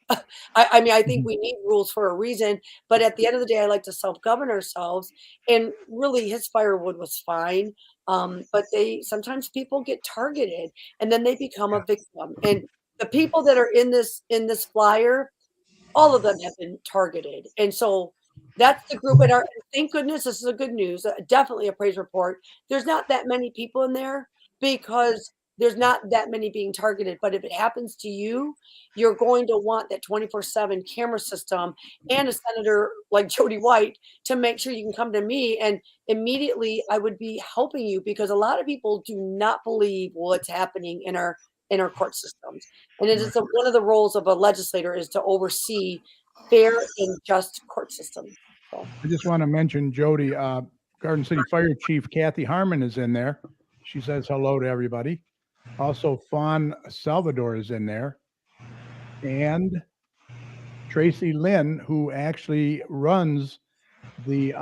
I mean, I think we need rules for a reason. But at the end of the day, I like to self govern ourselves. And really, his firewood was fine. But sometimes people get targeted and then they become a victim. And the people that are in this flyer, all of them have been targeted. And so that's the group. And thank goodness, this is a good news, definitely a praise report. There's not that many people in there because there's not that many being targeted. But if it happens to you, you're going to want that 24/7 camera system and a senator like Jody White to make sure you can come to me. And immediately I would be helping you, because a lot of people do not believe what's happening in our court systems. And it is one of the roles of a legislator is to oversee fair and just court systems. So I just want to mention Jody, Garden City Fire Chief Kathy Harmon is in there. She says hello to everybody. Also, Fawn Salvador is in there. And Tracy Lynn, who actually runs the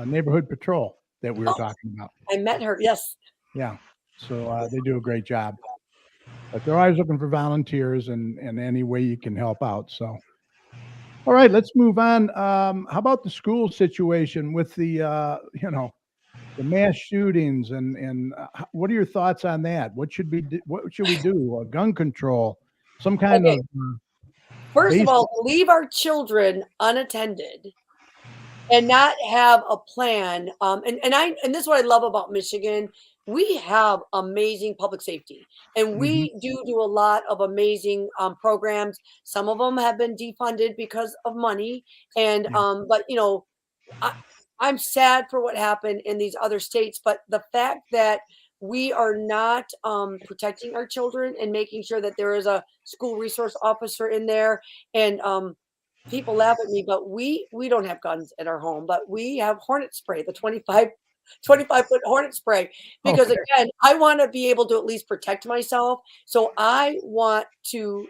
neighborhood patrol that we were talking about. I met her. Yes. Yeah. So they do a great job. But they're always looking for volunteers and any way you can help out. So, all right, let's move on. How about the school situation with the, the mass shootings and what are your thoughts on that? What should we do? Gun control, some kind of. First of all, leave our children unattended and not have a plan. And this is what I love about Michigan. We have amazing public safety, and we do a lot of amazing programs. Some of them have been defunded because of money, and but I'm sad for what happened in these other states. But the fact that we are not protecting our children and making sure that there is a school resource officer in there, and people laugh at me, but we don't have guns at our home, but we have hornet spray, the 25-foot hornet spray, because again, I want to be able to at least protect myself. So I want to,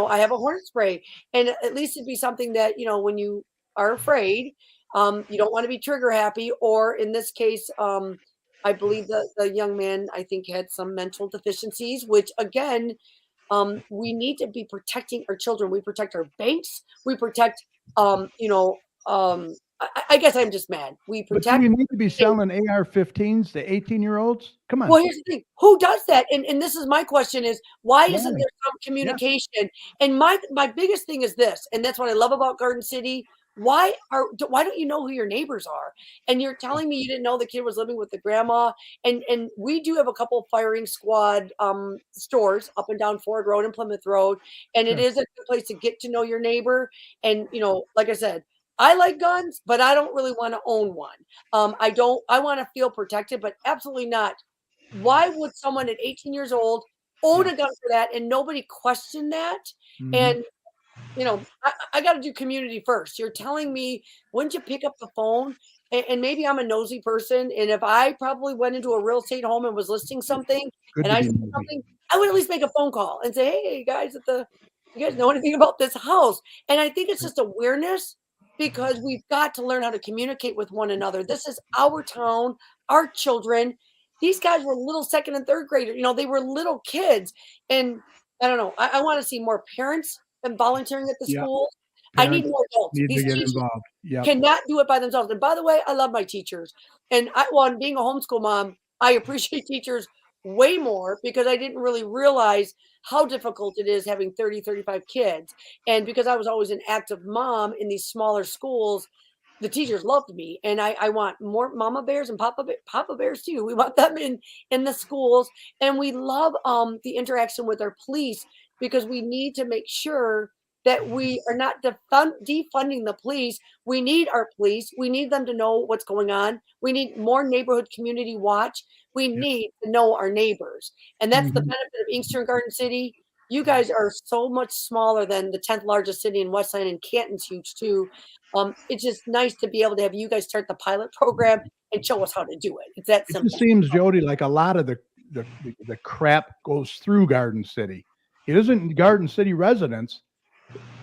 I have a hornet spray, and at least it'd be something that, when you are afraid, you don't want to be trigger happy, or in this case, I believe that the young man, I think, had some mental deficiencies, which again, we need to be protecting our children. We protect our banks. We protect, I guess I'm just mad. We protect. But do we need to be selling AR-15s to 18-year-olds? Come on. Well, here's the thing. Who does that? And this is my question is, why isn't there some communication? And my biggest thing is this, and that's what I love about Garden City. Why don't you know who your neighbors are? And you're telling me you didn't know the kid was living with the grandma. And we do have a couple of firing squad stores up and down Ford Road and Plymouth Road. And it is a good place to get to know your neighbor. And, like I said, I like guns, but I don't really want to own one. I want to feel protected, but absolutely not. Why would someone at 18 years old own a gun for that and nobody question that? And I got to do community first. You're telling me, wouldn't you pick up the phone? And maybe I'm a nosy person. And if I probably went into a real estate home and was listing something and I said something, I would at least make a phone call and say, hey, guys, you guys know anything about this house? And I think it's just awareness, because we've got to learn how to communicate with one another. This is our town, our children. These guys were little second and third graders. They were little kids. And I don't know. I want to see more parents and volunteering at the schools. I need more adults. Need These to get teachers involved. cannot do it by themselves. And by the way, I love my teachers. And being a homeschool mom, I appreciate teachers way more, because I didn't really realize how difficult it is having 30, 35 kids. And because I was always an active mom in these smaller schools, the teachers loved me. And I want more mama bears and papa bears too. We want them in the schools. And we love the interaction with our police, because we need to make sure that we are not defunding the police. We need our police. We need them to know what's going on. We need more neighborhood community watch. We need to know our neighbors. And that's the benefit of Inkster Garden City. You guys are so much smaller than the 10th largest city in Westland, and Canton's huge too. It's just nice to be able to have you guys start the pilot program and show us how to do it. It's that simple. It just seems, Jody, like a lot of the crap goes through Garden City. It isn't Garden City residents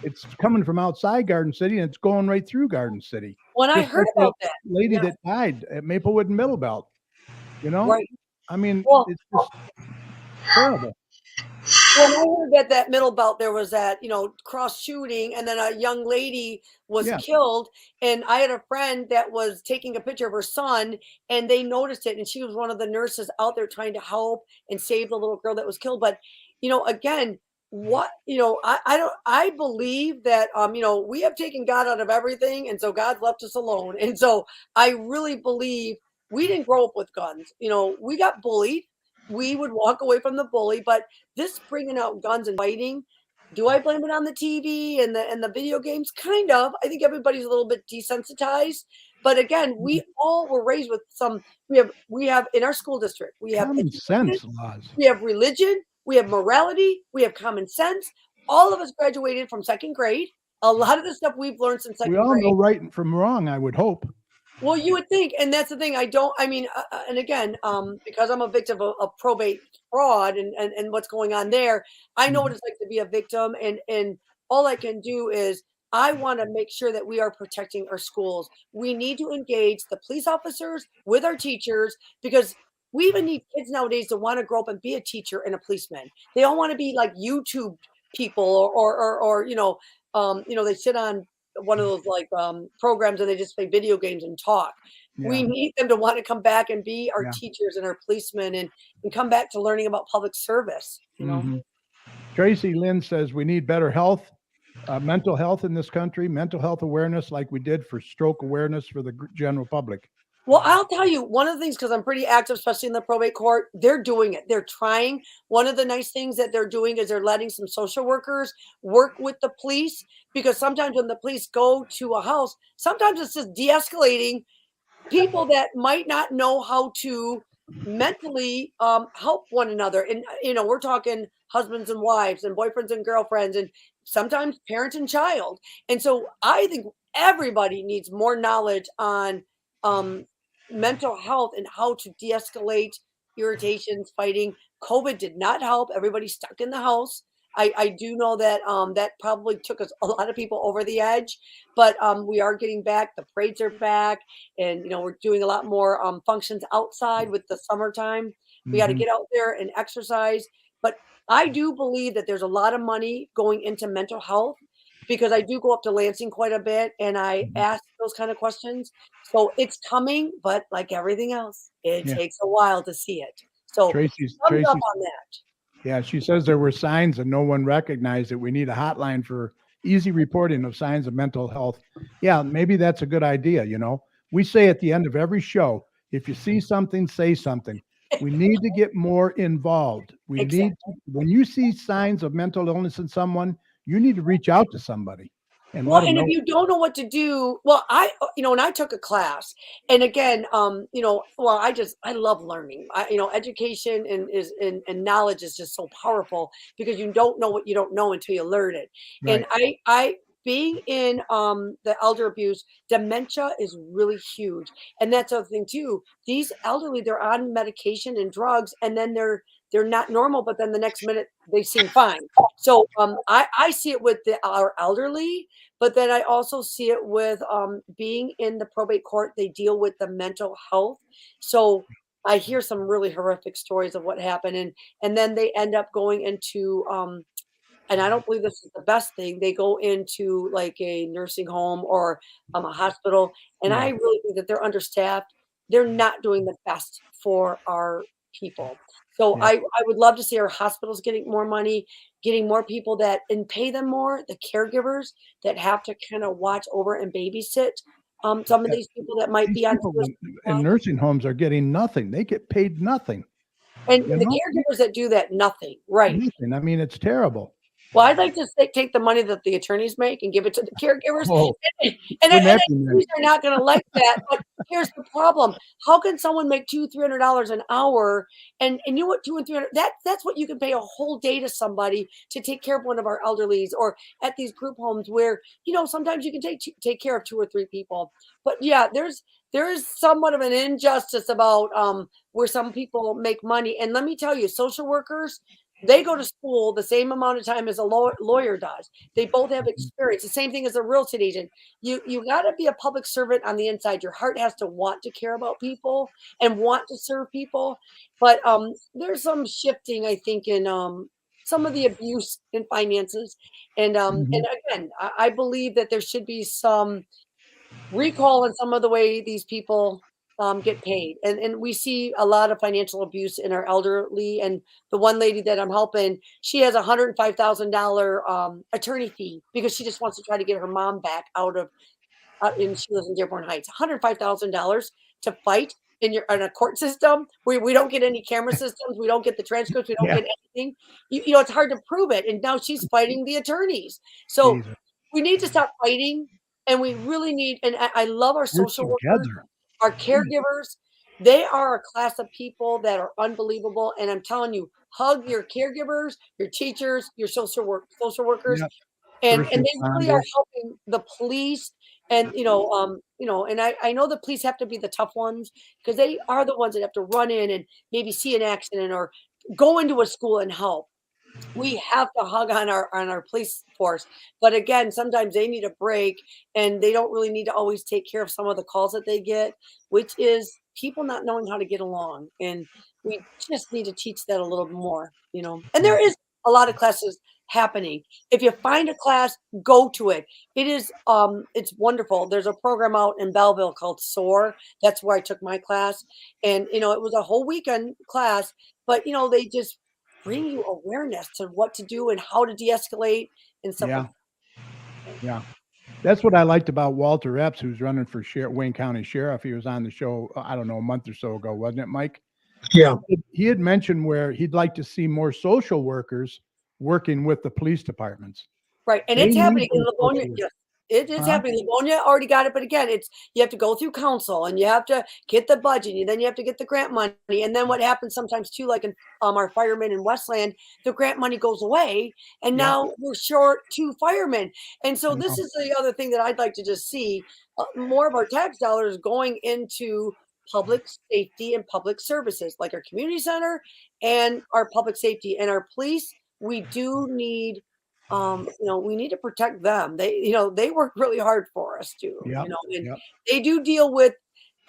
it's coming from outside Garden City and it's going right through Garden City. When I Just heard like about that, lady yeah, that died at Maplewood and Middlebelt, you know? right. I mean, Well, it's just terrible. when I heard that middle belt, there was that, cross shooting, and then a young lady was Yeah. killed. And I had a friend that was taking a picture of her son, and they noticed it. And she was one of the nurses out there trying to help and save the little girl that was killed. But, again, I believe that, we have taken God out of everything. And so God's left us alone. And so I really believe we didn't grow up with guns. We got bullied. We would walk away from the bully, but this bringing out guns and fighting, do I blame it on the TV and the video games? Kind of. I think everybody's a little bit desensitized. But again, we all were raised with we have in our school district, we have Common education, sense laws. we have religion, we have morality, we have common sense. All of us graduated from second grade. A lot of the stuff we've learned since We second all know grade. right from wrong, I would hope. Well, you would think, and that's the thing. And again, because I'm a victim of probate fraud and what's going on there, I know what Mhm. it's like to be a victim. And all I can do is I want to make sure that we are protecting our schools. We need to engage the police officers with our teachers because we even need kids nowadays to want to grow up and be a teacher and a policeman. They all want to be like YouTube people or they sit on one of those like programs and they just play video games and talk. We Yeah, need them to want to come back and be our yeah. teachers and our policemen and come back to learning about public service. Mhm. Tracy Lynn says we need better health, mental health in this country, mental health awareness like we did for stroke awareness for the general public. Well, I'll tell you one of the things because I'm pretty active, especially in the probate court. They're doing it. They're trying. One of the nice things that they're doing is they're letting some social workers work with the police because sometimes when the police go to a house, sometimes it's just de-escalating people that might not know how to mentally help one another. And, we're talking husbands and wives and boyfriends and girlfriends and sometimes parent and child. And so I think everybody needs more knowledge on um, mental health and how to de escalate irritations, fighting. COVID did not help. Everybody's stuck in the house. I do know that that probably took us a lot of people over the edge, but we are getting back. The parades are back and we're doing a lot more functions outside with the summertime. We got to Mhm. get out there and exercise. But I do believe that there's a lot of money going into mental health because I do go up to Lansing quite a bit and I Mhm. ask those kind of questions. So it's coming, but like everything else, it Yeah. takes a while to see it. So Tracy's thumbs up Tracy's on that. Yeah, she says there were signs and no one recognized it. We need a hotline for easy reporting of signs of mental health. Yeah, maybe that's a good idea. We say at the end of every show, if you see something, say something. We need to get more involved. Exactly. When you see signs of mental illness in someone, you need to reach out to somebody and let Well, them and if know. you don't know what to do, well, when I took a class, and again, well, I love learning. Education and knowledge is just so powerful because you don't know what you don't know until you learn it. And Right. being in the elder abuse, dementia is really huge, and that's the other thing too. These elderly, they're on medication and drugs, and then they're not normal, but then the next minute they seem fine. So I see it with our elderly, but then I also see it with being in the probate court. They deal with the mental health. So I hear some really horrific stories of what happened, and then they end up going into and I don't believe this is the best thing. They go into like a nursing home or a hospital, and I Yeah. really think that they're understaffed. They're not doing the best for our people. So Yeah. I would love to see our hospitals getting more money, getting more people that and pay them more, the caregivers that have to kind of watch over and babysit some of Yeah. these people that might These be on people suicide in watch. nursing homes are getting nothing. They get paid nothing, And you the know? caregivers that do that, nothing. Right. Nothing. I mean, it's terrible. Well, I'd like to take the money that the attorneys make and give it to the caregivers. Oh, And wouldn't I that be know nice? they're not gonna like that, but here's the problem. How can someone make $200-300 an hour? And you know what, 2 and 300 that's what you can pay a whole day to somebody to take care of one of our elderlies or at these group homes where, sometimes you can take care of 2 or 3 people. But yeah, there is somewhat of an injustice about, where some people make money. And let me tell you, social workers, they go to school the same amount of time as a lawyer does. They both have experience. The same thing as a real estate agent. You got to be a public servant on the inside. Your heart has to want to care about people and want to serve people. But there's some shifting, I think, in some of the abuse in finances. And again, I believe that there should be some recall in some of the way these people get paid. And we see a lot of financial abuse in our elderly. And the one lady that I'm helping, she has $105,000 attorney fee because she just wants to try to get her mom back out of, and she lives in Dearborn Heights. $105,000 to fight in a court system where we don't get any camera systems, we don't get the transcripts, we don't Yeah. get anything. You know, it's hard to prove it. And now she's fighting the attorneys. So Jesus. we need to stop fighting, and we really need. And I love our We're social workers, together. our caregivers. They are a class of people that are unbelievable. And I'm telling you, hug your caregivers, your teachers, your social workers, Yep. and First they really are responders. helping the police. And and I know the police have to be the tough ones because they are the ones that have to run in and maybe see an accident or go into a school and help. We have to hug on our police force, but again, sometimes they need a break, and they don't really need to always take care of some of the calls that they get, which is people not knowing how to get along. And we just need to teach that a little more. And Yeah. there is a lot of classes happening. If you find a class, go to it. It's wonderful. There's a program out in Belleville called SOAR. That's where I took my class, and it was a whole weekend class, but they just bring you awareness to what to do and how to de-escalate and stuff like Yeah. that. Yeah. That's what I liked about Walter Epps, who's running for Wayne County Sheriff. He was on the show, I don't know, a month or so ago, wasn't it, Mike? Yeah. He had mentioned where he'd like to see more social workers working with the police departments. Right, and They it's need happening in those Livonia. social workers. Yes, it is Huh? happening. Livonia already got it, but again, you have to go through council, and you have to get the budget, and then you have to get the grant money, and then what happens sometimes too, like in our firemen in Westland, the grant money goes away, and Yep. now we're short 2 firemen. And so I this know. is the other thing that I'd like to just see, more of our tax dollars going into public safety and public services, like our community center and our public safety and our police. We do need we need to protect them. They work really hard for us too, Yep. and Yep. they do deal with,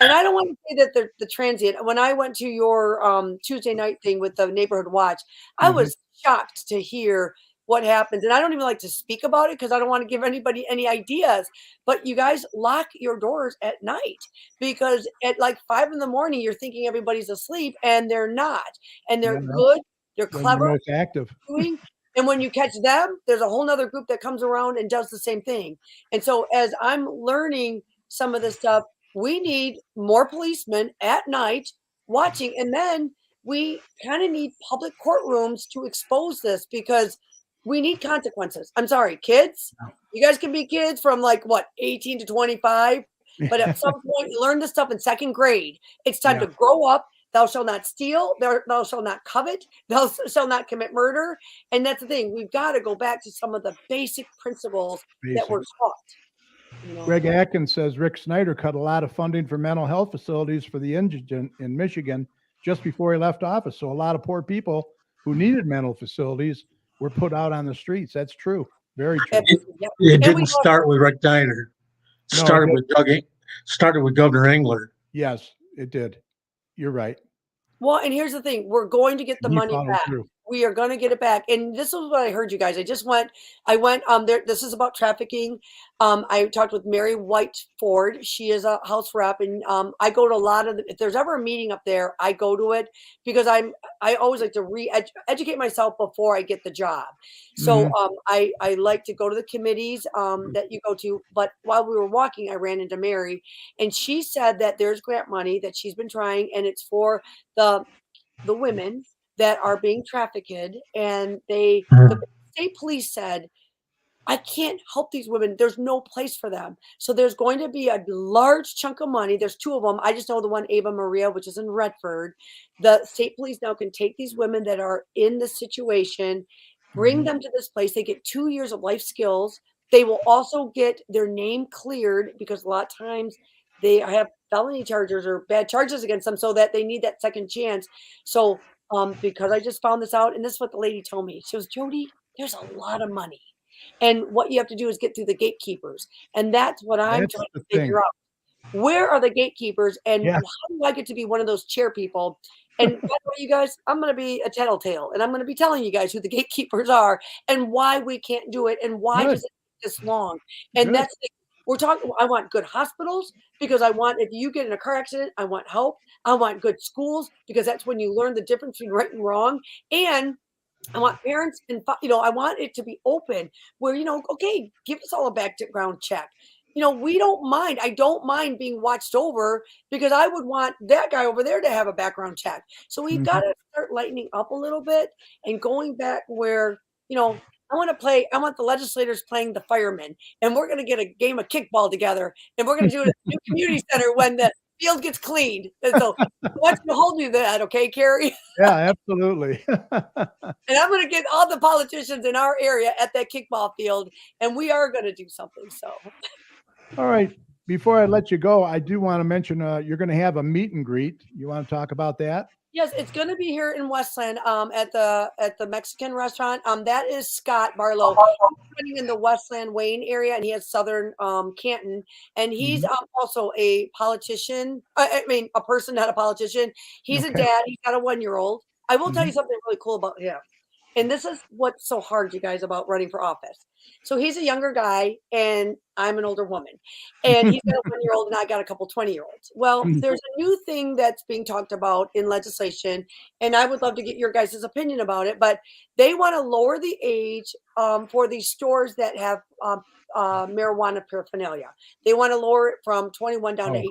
and I don't want to say that they're the transient. When I went to your Tuesday night thing with the neighborhood watch, I Mhm. was shocked to hear what happens. And I don't even like to speak about it because I don't want to give anybody any ideas. But you guys lock your doors at night because at like 5 in the morning, you're thinking everybody's asleep and they're not. And Yeah. they're good, they're When they're clever most active. doing. And when you catch them, there's a whole nother group that comes around and does the same thing. And so as I'm learning some of this stuff, we need more policemen at night watching. And then we kind of need public courtrooms to expose this because we need consequences. I'm sorry, kids. You guys can be kids from like what, 18 to 25. But at some point, you learn this stuff in second grade. It's time Yeah. to grow up. Thou shalt not steal. Thou shalt not covet. Thou shalt not commit murder. And that's the thing. We've got to go back to some of the basic principles that were Basic. taught. Greg Atkins says Rick Snyder cut a lot of funding for mental health facilities for the indigent in Michigan just before he left office. So a lot of poor people who needed mental facilities were put out on the streets. That's true. Very true. Absolutely, yeah. It And we didn't start with Rick Diner. No, it Started with started with Governor Engler. Yes, it did. You're right. Well, and here's the thing. We're going to get the He money followed back. through. We are going to get it back. And this is what I heard, you guys. I went there. This is about trafficking. I talked with Mary White Ford. She is a house rep. And I go to a lot of if there's ever a meeting up there, I go to it because I always like to educate myself before I get the job. So I like to go to the committees that you go to. But while we were walking, I ran into Mary, and she said that there's grant money that she's been trying, and it's for the women that are being trafficked, and the state police said, I can't help these women. There's no place for them. So there's going to be a large chunk of money. There's 2 of them. I just know the one, Ava Maria, which is in Redford. The state police now can take these women that are in this situation, bring them to this place. They get 2 years of life skills. They will also get their name cleared because a lot of times they have felony charges or bad charges against them so that they need that second chance. So because I just found this out. And this is what the lady told me. She goes, Jody, there's a lot of money. And what you have to do is get through the gatekeepers. And that's what I'm That's trying the to thing. figure out. Where are the gatekeepers, and Yeah. how do I get to be one of those chair people? And by the way, you guys, I'm going to be a tattletale, and I'm going to be telling you guys who the gatekeepers are and why we can't do it and why Good. does it take this long. And Good. that's the, we're talking. I want good hospitals because I want, if you get in a car accident, I want help. I want good schools because that's when you learn the difference between right and wrong. And I want parents and, I want it to be open where, okay, give us all a background check. We don't mind. I don't mind being watched over because I would want that guy over there to have a background check. So we've got to start lightening up a little bit and going back where, I want the legislators playing the firemen, and we're going to get a game of kickball together, and we're going to do it at the new community center when the field gets cleaned. And so I want you to hold me to that, okay, Carrie? Yeah, absolutely. And I'm going to get all the politicians in our area at that kickball field, and we are going to do something. So, All right. Before I let you go, I do want to mention you're going to have a meet and greet. You want to talk about that? yes, it's going to be here in Westland at the Mexican restaurant. That is Scott Barlow. He's running in the Westland Wayne area, and he has Southern Canton, and he's also a politician. I mean, a person, not a politician. He's a dad. He's got a 1-year-old. I will tell you something really cool about him. And this is what's so hard, you guys, about running for office. So he's a younger guy, and I'm an older woman. And he's got a 1-year-old, and I got a couple 20-year-olds. Well, there's a new thing that's being talked about in legislation, and I would love to get your guys' opinion about it. But they want to lower the age for these stores that have marijuana paraphernalia. They want to lower it from 21 down to 18.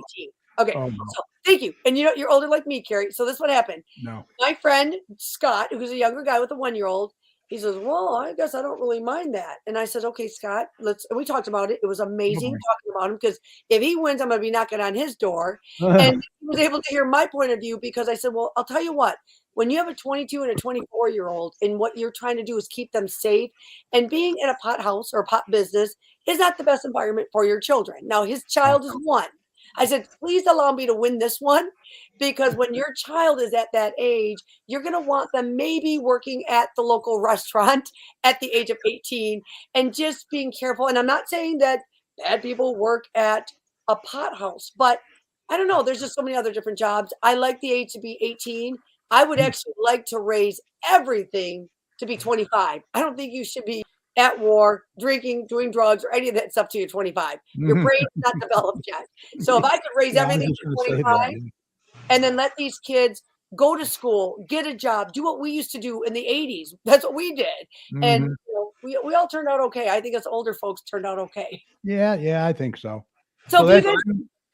Okay, Oh, no. so thank you. And you're older like me, Carrie. So this is what happened. No. My friend Scott, who's a younger guy with a 1-year-old, he says, well, I guess I don't really mind that. And I said, okay, Scott, and we talked about it. It was amazing talking about him because if he wins, I'm going to be knocking on his door. And he was able to hear my point of view because I said, well, I'll tell you what, when you have a 22 and a 24-year-old and what you're trying to do is keep them safe, and being in a pot house or a pot business is not the best environment for your children. Now, his child is 1. I said, please allow me to win this one, because when your child is at that age, you're going to want them maybe working at the local restaurant at the age of 18 and just being careful. And I'm not saying that bad people work at a pot house, but I don't know. There's just so many other different jobs. I like the age to be 18. I would actually like to raise everything to be 25. I don't think you should be at war, drinking, doing drugs, or any of that stuff till you're 25. Your brain's not developed yet. So if I could raise everything to 25 and then let these kids go to school, get a job, do what we used to do in the 80s. That's what we did. And we all turned out okay. I think us older folks turned out okay. Yeah, I think so. So if you guys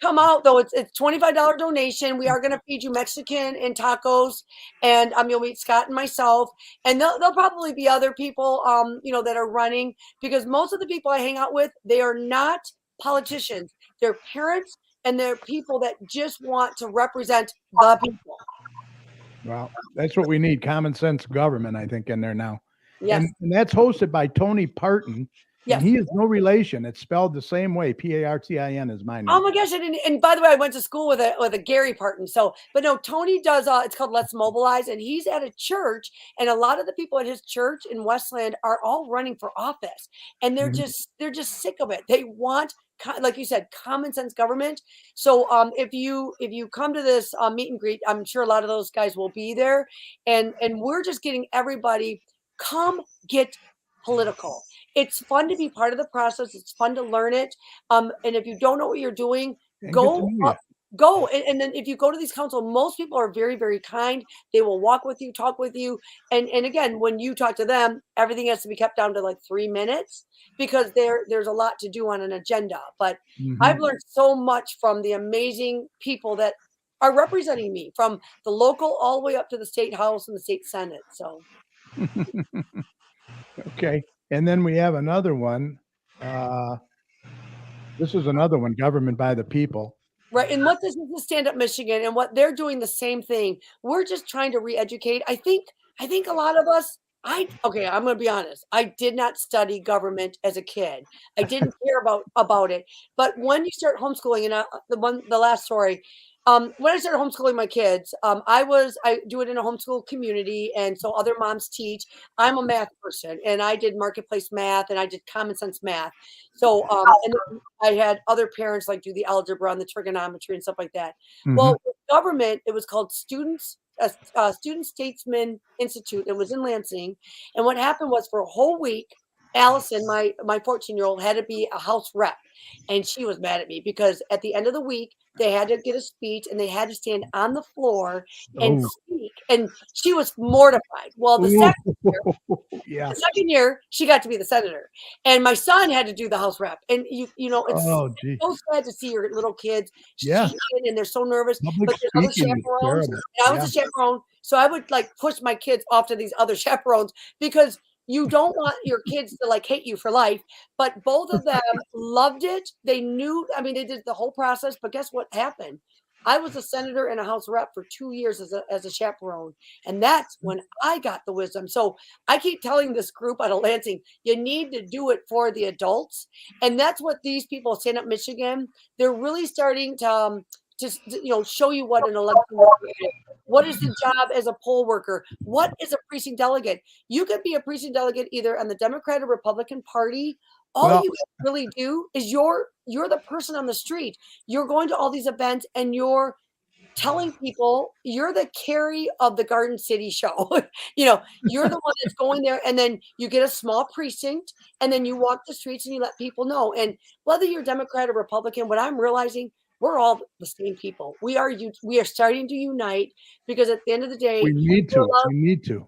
come out, though, it's $25 donation. We are going to feed you Mexican and tacos, and you'll meet Scott and myself, and there'll probably be other people that are running, because most of the people I hang out with, they are not politicians. They're parents, and they're people that just want to represent the people. Well, that's what we need. Common sense government, I think, in there now. Yes. And that's hosted by Tony Parton. Yes. And he is no relation. It's spelled the same way. Partin is my name. Oh my gosh! And by the way, I went to school with a Gary Parton. So, but no, Tony does. It's called Let's Mobilize, and he's at a church, and a lot of the people at his church in Westland are all running for office, and they're just sick of it. They want, like you said, common sense government. So, if you come to this meet and greet, I'm sure a lot of those guys will be there, and we're just getting everybody come get political. It's fun to be part of the process. It's fun to learn it. And if you don't know what you're doing, go. And then if you go to these council, most people are very, very kind. They will walk with you, talk with you. And again, when you talk to them, everything has to be kept down to like 3 minutes, because there's a lot to do on an agenda. But I've learned so much from the amazing people that are representing me, from the local all the way up to the state house and the state senate. So. Okay. And then we have another one. This is another one, government by the people. Right. And what this is the Stand Up Michigan, and what they're doing the same thing. We're just trying to re-educate. I think a lot of us, I'm going to be honest. I did not study government as a kid. I didn't care about it. But when you start homeschooling, and the last story, When I started homeschooling my kids, I do it in a homeschool community, and so other moms teach. I'm a math person, and I did marketplace math, and I did common sense math. So, and then I had other parents like do the algebra and the trigonometry and stuff like that. Well, with government, it was called Student Statesman Institute. It was in Lansing, and what happened was for a whole week, Allison, my 14-year-old, had to be a house rep, and she was mad at me because at the end of the week they had to get a speech and they had to stand on the floor and speak. And she was mortified. Well, Yeah. the second year, she got to be the senator. And my son had to do the House rep. And you know, it's so sad to see your little kids Yeah. and they're so nervous. Public But there's other speaking is chaperones. terrible. And I was a chaperone. So I would like push my kids off to these other chaperones because you don't want your kids to like hate you for life. But both of them loved it. They knew, I mean, they did the whole process. But guess what happened? I was a senator and a House rep for 2 years as a chaperone. And that's when I got the wisdom. So I keep telling this group out of Lansing, you need to do it for the adults. And that's what these people, Stand Up Michigan, they're really starting to just, you know, show you what an election is. What is the job as a poll worker? What is a precinct delegate? You could be a precinct delegate either on the Democrat or Republican Party. All you really do is you're the person on the street. You're going to all these events and you're telling people you're the Carrie of the Garden City show. You know, you're the one that's going there, and then you get a small precinct, and then you walk the streets and you let people know. And whether you're Democrat or Republican, what I'm realizing, we're all the same people. We are starting to unite because at the end of the day, we need to.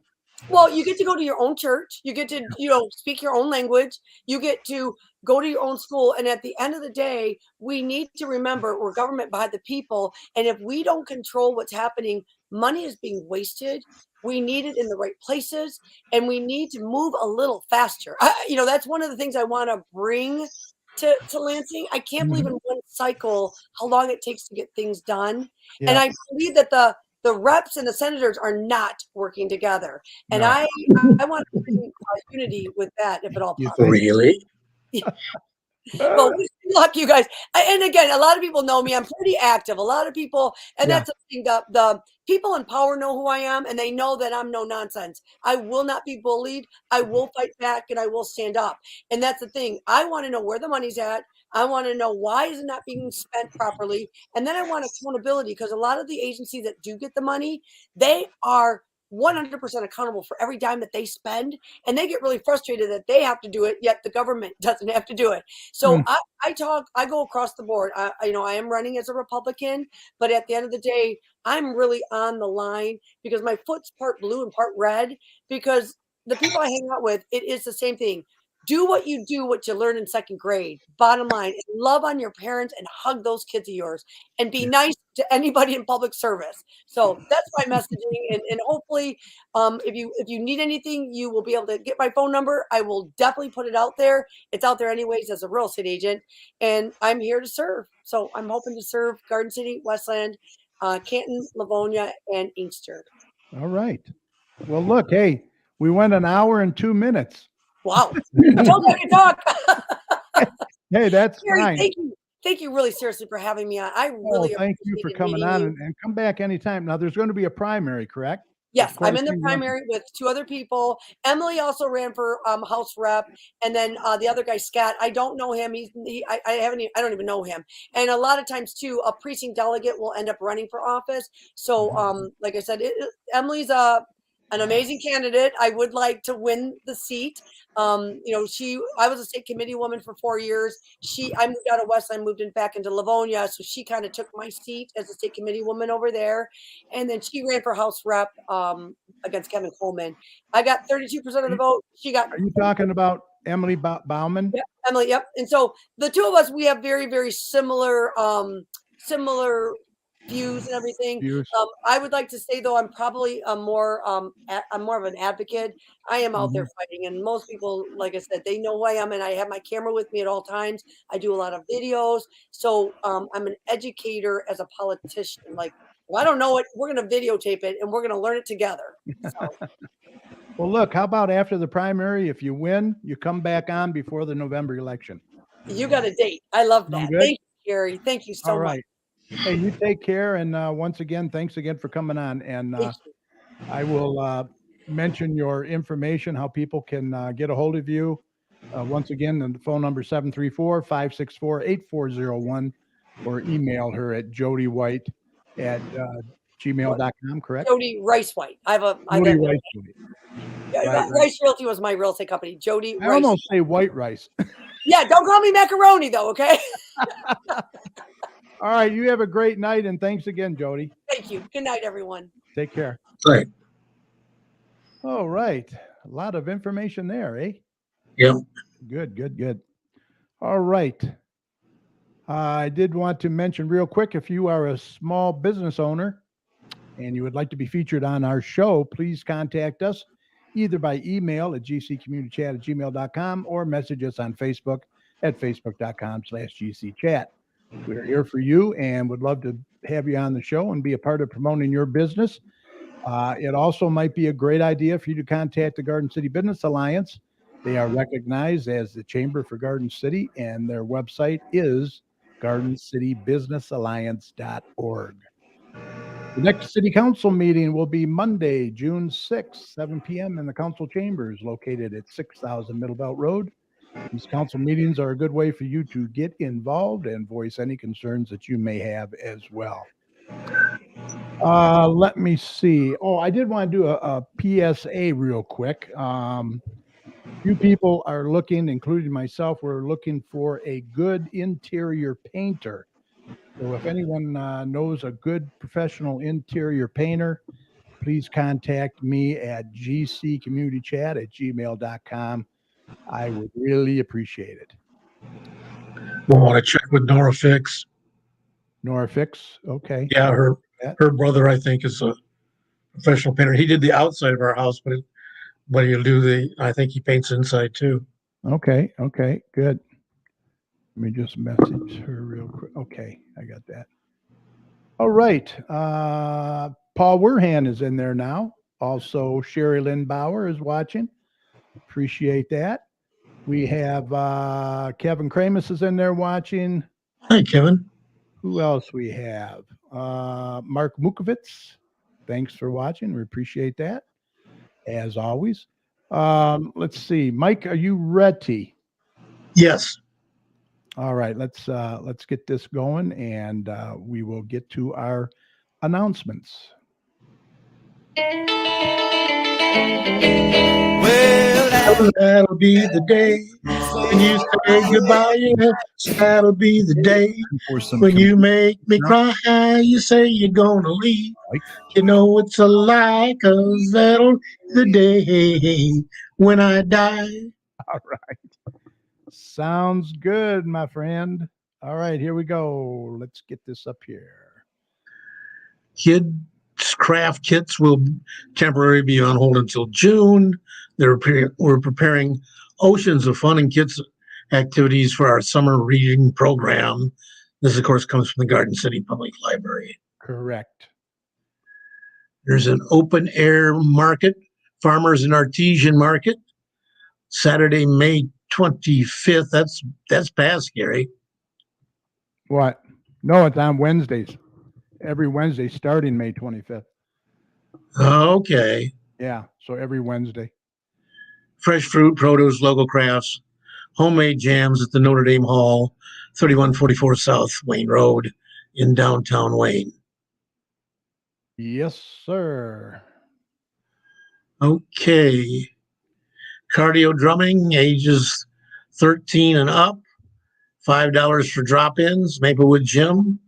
Well, you get to go to your own church. You get to, you know, speak your own language. You get to go to your own school. And at the end of the day, we need to remember we're government by the people. And if we don't control what's happening, money is being wasted. We need it in the right places, and we need to move a little faster. You know, that's one of the things I want to bring to Lansing. I can't believe in one cycle how long it takes to get things done. And I believe that the reps and the senators are not working together. And I want to bring unity with that, if at all possible. Really? Well, wish me luck, you guys. And again, a lot of people know me. I'm pretty active. A lot of people, and that's the thing. The people in power know who I am, and they know that I'm no nonsense. I will not be bullied. I will fight back, and I will stand up. And that's the thing. I want to know where the money's at. I want to know why is it not being spent properly, and then I want accountability because a lot of the agencies that do get the money, they are 100% accountable for every dime that they spend, and they get really frustrated that they have to do it, yet the government doesn't have to do it. So I go across the board. I am running as a Republican, but at the end of the day, I'm really on the line because my foot's part blue and part red because the people I hang out with, it is the same thing. Do what you learn in second grade. Bottom line, love on your parents and hug those kids of yours and be nice to anybody in public service. So that's my messaging. And hopefully, if you need anything, you will be able to get my phone number. I will definitely put it out there. It's out there anyways as a real estate agent. And I'm here to serve. So I'm hoping to serve Garden City, Westland, Canton, Livonia, and Inkster. All right. Well, look, hey, we went an hour and 2 minutes. Wow. I told you I could talk. Hey, that's Gary, fine. Thank you really seriously for having me on. I really thank you for coming on and come back anytime. Now there's going to be a primary, correct? Yes, I'm in the primary with 2 other people. Emily also ran for House rep, and then the other guy, Scott. I don't know him. I don't even know him. And a lot of times too, a precinct delegate will end up running for office. So, like I said, Emily's an amazing candidate. I would like to win the seat. I was a state committee woman for 4 years. I moved out of Westland, moved back into Livonia. So she kind of took my seat as a state committee woman over there. And then she ran for House rep against Kevin Coleman. I got 32% of the vote. Are you talking about Emily Bauman? Yep, Emily. Yep. And so the two of us, we have very, very similar views and everything. I would like to say though, I'm probably more of an advocate. I am out there fighting, and most people, like I said, they know who I am, and I have my camera with me at all times. I do a lot of videos, so I'm an educator as a politician. Like, well, I don't know it. We're going to videotape it, and we're going to learn it together. So. Well, look, how about after the primary? If you win, you come back on before the November election. You got a date. I love that. Thank you, Gary. Thank you so much. Hey, you take care. And once again, thanks again for coming on. And Thank you. I will mention your information, how people can get a hold of you. Once again, the phone number 734-564-8401 or email her at Jody White at gmail.com, correct? Jody Rice White. I have Jody Rice White. Right. Rice Realty was my real estate company. Jody I Rice. almost say white rice. Yeah, don't call me macaroni though, okay? All right. You have a great night. And thanks again, Jody. Thank you. Good night, everyone. Take care. Right. All right. A lot of information there, eh? Yep. Good. All right. I did want to mention real quick, if you are a small business owner and you would like to be featured on our show, please contact us either by email at gcommunitychat@gmail.com or message us on Facebook at facebook.com/gcchat. We're here for you and would love to have you on the show and be a part of promoting your business. It also might be a great idea for you to contact the Garden City Business Alliance. They are recognized as the Chamber for Garden City, and their website is gardencitybusinessalliance.org. The next city council meeting will be Monday, June 6th, 7 p.m. in the council chambers located at 6000 Middlebelt Road. These council meetings are a good way for you to get involved and voice any concerns that you may have as well. Let me see. Oh, I did want to do a PSA real quick. Few people are looking, including myself, we're looking for a good interior painter. So if anyone knows a good professional interior painter, please contact me at gcommunitychat@gmail.com. I would really appreciate it. We'll want to check with Nora Fix. Nora Fix, okay. Yeah, her brother, I think, is a professional painter. He did the outside of our house, but he'll do I think he paints inside too. Okay, good. Let me just message her real quick. Okay, I got that. All right. Paul Werhan is in there now. Also, Sherry Lynn Bauer is watching. Appreciate that. We have Kevin Kramus is in there watching. Hi, Kevin. Who else we have? Mark Mukovitz. Thanks for watching. We appreciate that, as always. Let's see. Mike, are you ready? Yes. All right, let's get this going, and we will get to our announcements. Well, that'll be the day when you say goodbye. Yes, that'll be the day when you make me cry. You say you're gonna leave. You know it's a lie, 'cause that'll be the day when I die. All right. Sounds good, my friend. All right, here we go. Let's get this up here. Kids craft kits will temporarily be on hold until June. We're preparing oceans of fun and kids activities for our summer reading program. This, of course, comes from the Garden City Public Library. Correct. There's an open air market, farmers and artisan market, Saturday, May 25th. That's past, Gary. What? No, it's on Wednesdays. Every Wednesday starting May 25th. Okay. Yeah, so every Wednesday. Fresh fruit, produce, local crafts, homemade jams at the Notre Dame Hall, 3144 South Wayne Road in downtown Wayne. Yes, sir. Okay. Cardio drumming, ages 13 and up, $5 for drop-ins, Maplewood Gym,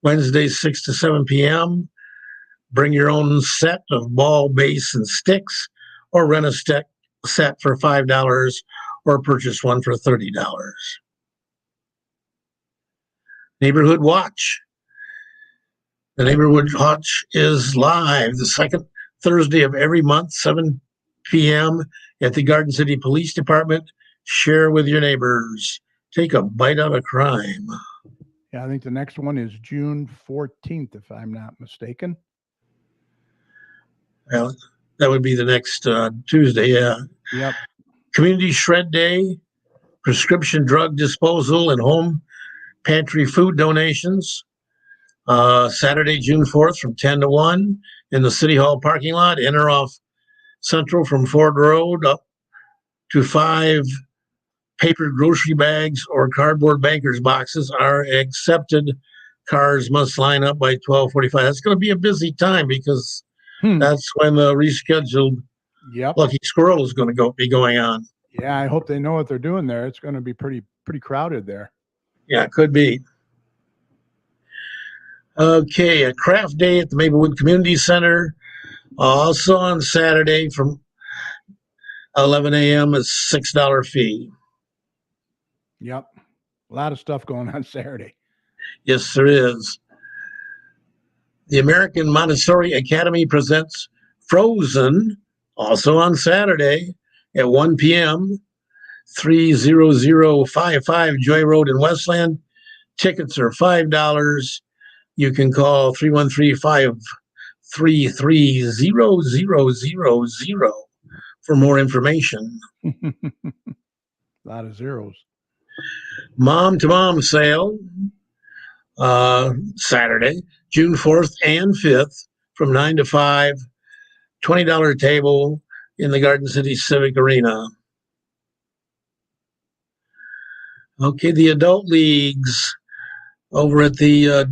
Wednesdays 6 to 7 p.m. Bring your own set of ball, base, and sticks, or rent a set for $5 or purchase one for $30. Neighborhood Watch. The Neighborhood Watch is live the second Thursday of every month, 7 p.m. at the Garden City Police Department. Share with your neighbors. Take a bite out of crime. Yeah, I think the next one is June 14th, if I'm not mistaken. Well, that would be the next Tuesday, yeah. Yep. Community Shred Day, prescription drug disposal, and home pantry food donations. Saturday, June 4th from 10 to 1 in the City Hall parking lot. Enter off Central from Ford Road up to 5 paper grocery bags or cardboard bankers boxes are accepted. Cars must line up by 12:45. That's going to be a busy time because that's when the rescheduled Lucky Squirrel is going to be going on. Yeah, I hope they know what they're doing there. It's going to be pretty crowded there. Yeah, it could be. Okay, a craft day at the Maplewood Community Center. Also on Saturday from 11 a.m. is $6 fee. Yep. A lot of stuff going on Saturday. Yes, there is. The American Montessori Academy presents Frozen, also on Saturday at 1 p.m., 30055 Joy Road in Westland. Tickets are $5. You can call 313-533-0000 for more information. A lot of zeros. Mom to Mom sale, Saturday, June 4th and 5th from 9 to 5, $20 table in the Garden City Civic Arena. Okay, the adult leagues over at the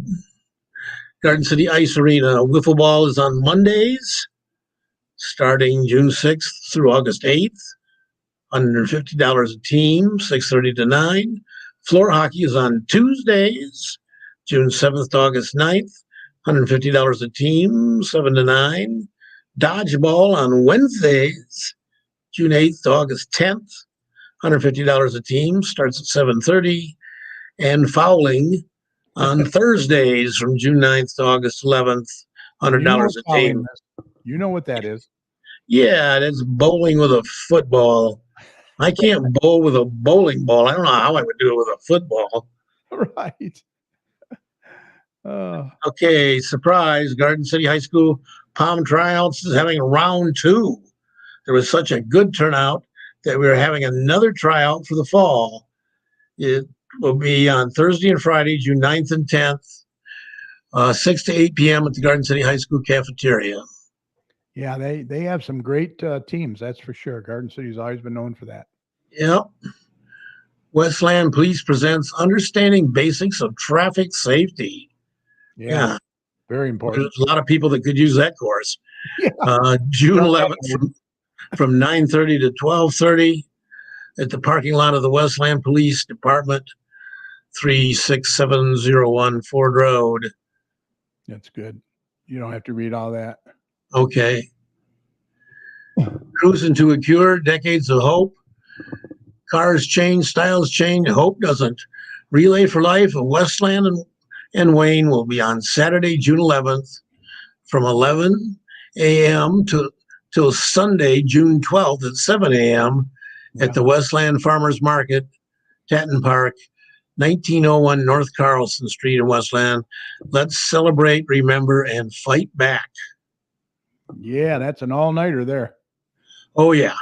Garden City Ice Arena. Wiffle ball is on Mondays, starting June 6th through August 8th. $150 a team, 6:30 to 9. Floor hockey is on Tuesdays, June 7th to August 9th. $150 a team, 7 to 9. Dodgeball on Wednesdays, June 8th to August 10th. $150 a team, starts at 7:30. And fowling on Thursdays from June 9th to August 11th, $100 a team. You know what that is? Yeah, that's bowling with a football. I can't bowl with a bowling ball. I don't know how I would do it with a football. Right. Okay, surprise. Garden City High School Palm Tryouts is having round 2. There was such a good turnout that we are having another tryout for the fall. It will be on Thursday and Friday, June 9th and 10th, 6 to 8 p.m. at the Garden City High School cafeteria. Yeah, they have some great teams, that's for sure. Garden City's always been known for that. Yep. Westland Police presents Understanding Basics of Traffic Safety. Yeah. Very important. There's a lot of people that could use that course. Yeah. June 11th from 9:30 to 12:30 at the parking lot of the Westland Police Department, 36701 Ford Road. That's good. You don't have to read all that. Okay. Cruising to a Cure, Decades of Hope. Cars change, styles change, hope doesn't. Relay for Life of Westland and Wayne will be on Saturday, June 11th from 11 a.m. till Sunday, June 12th at 7 a.m. at the Westland Farmers Market, Tatton Park, 1901 North Carlson Street in Westland. Let's celebrate, remember, and fight back. Yeah, that's an all-nighter there. Oh, yeah.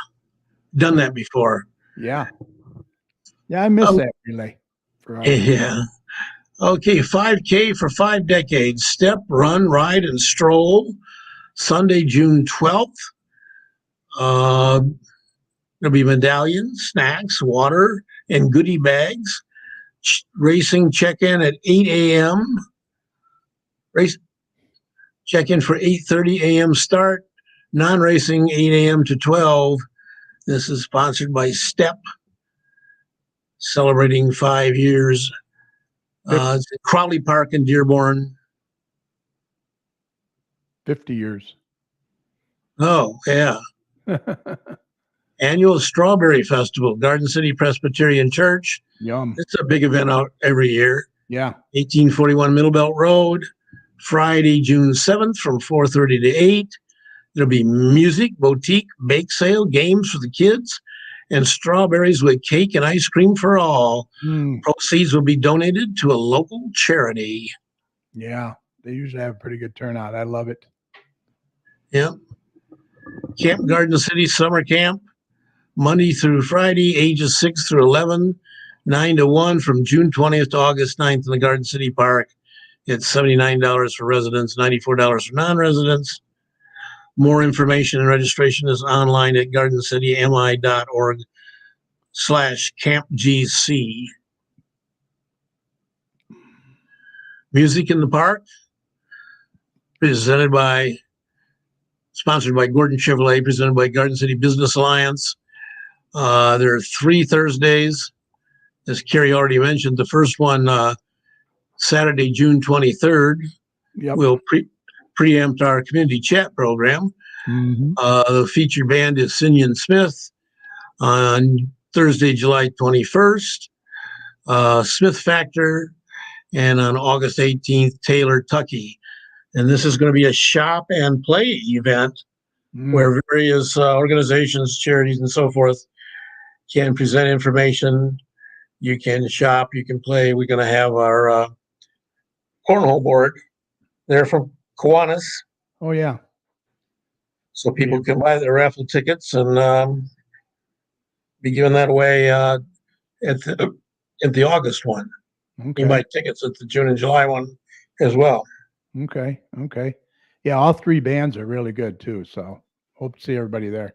Done that before. Yeah, I miss that relay. Yeah. Okay, 5K for 5 decades. Step, run, ride, and stroll. Sunday, June 12th. There'll be medallions, snacks, water, and goodie bags. Racing check-in at 8 a.m. Check-in for 8:30 a.m. start. Non-racing 8 a.m. to 12. This is sponsored by STEP, celebrating 5 years. It's at Crowley Park in Dearborn. 50 years. Oh, yeah. Annual Strawberry Festival, Garden City Presbyterian Church. Yum. It's a big event out every year. Yeah. 1841 Middle Belt Road, Friday, June 7th from 4:30 to 8. There'll be music, boutique, bake sale, games for the kids, and strawberries with cake and ice cream for all. Proceeds will be donated to a local charity. Yeah, they usually have a pretty good turnout. I love it. Yep. Camp Garden City Summer Camp, Monday through Friday, ages 6 through 11, 9 to 1 from June 20th to August 9th in the Garden City Park. It's $79 for residents, $94 for non-residents. More information and registration is online at gardencitymi.org/campgc. Music in the Park, sponsored by Gordon Chevrolet, presented by Garden City Business Alliance. There are 3 Thursdays, as Carrie already mentioned. The first one, Saturday, June 23rd, will preempt our community chat program. The featured band is Sinyan Smith. On Thursday, July 21st, Smith Factor, and on August 18th, Taylor Tucky. And this is going to be a shop and play event where various organizations, charities, and so forth can present information. You can shop, you can play. We're going to have our cornhole board there from Kiwanis. Oh, yeah. So people can buy their raffle tickets and be giving that away at the August one. Okay. You buy tickets at the June and July one as well. Okay. Yeah, all 3 bands are really good too. So hope to see everybody there.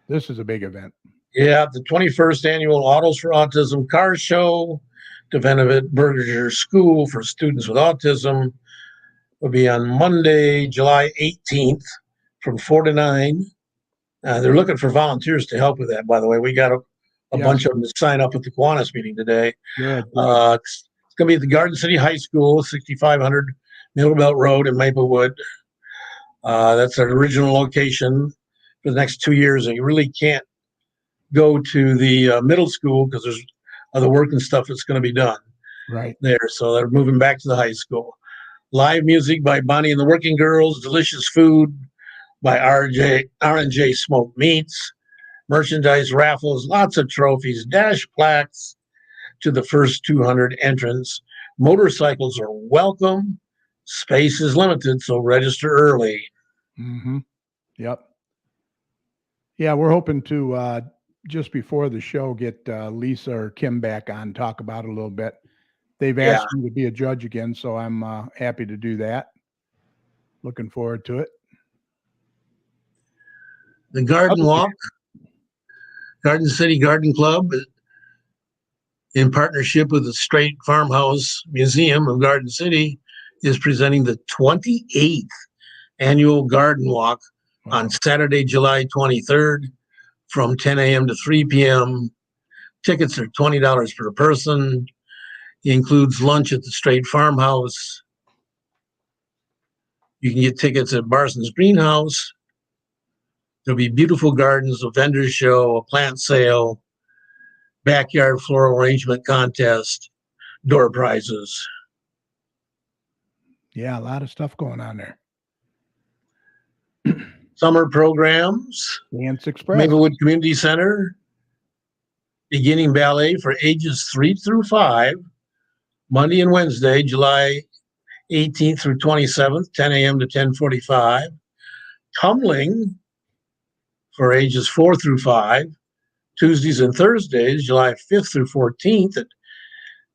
This is a big event. Yeah, the 21st annual Autos for Autism car show to benefit Berger School for students with autism will be on Monday, July 18th from 4 to 9. They're looking for volunteers to help with that, by the way. We got a bunch of them to sign up at the Kiwanis meeting today. Good. It's going to be at the Garden City High School, 6500 Middle Belt Road in Maplewood. That's our original location for the next 2 years. And you really can't go to the middle school because there's other work and stuff that's going to be done there. So they're moving back to the high school. Live music by Bonnie and the Working Girls, delicious food by R&J Smoked Meats, merchandise raffles, lots of trophies, dash plaques to the first 200 entrants. Motorcycles are welcome. Space is limited, so register early. Yep. Yeah, we're hoping to just before the show get Lisa or Kim back on, talk about it a little bit. They've asked me to be a judge again, so I'm happy to do that. Looking forward to it. The Garden Walk, Garden City Garden Club, in partnership with the Straight Farmhouse Museum of Garden City, is presenting the 28th annual Garden Walk on Saturday, July 23rd from 10 a.m. to 3 p.m. Tickets are $20 per person. It includes lunch at the Straight Farmhouse. You can get tickets at Barson's Greenhouse. There'll be beautiful gardens, a vendor show, a plant sale, backyard floral arrangement contest, door prizes. Yeah, a lot of stuff going on there. Summer programs. Dance Express. Maplewood Community Center. Beginning ballet for ages 3 through 5. Monday and Wednesday, July 18th through 27th, 10 a.m. to 10:45. Tumbling for ages 4 through 5. Tuesdays and Thursdays, July 5th through 14th at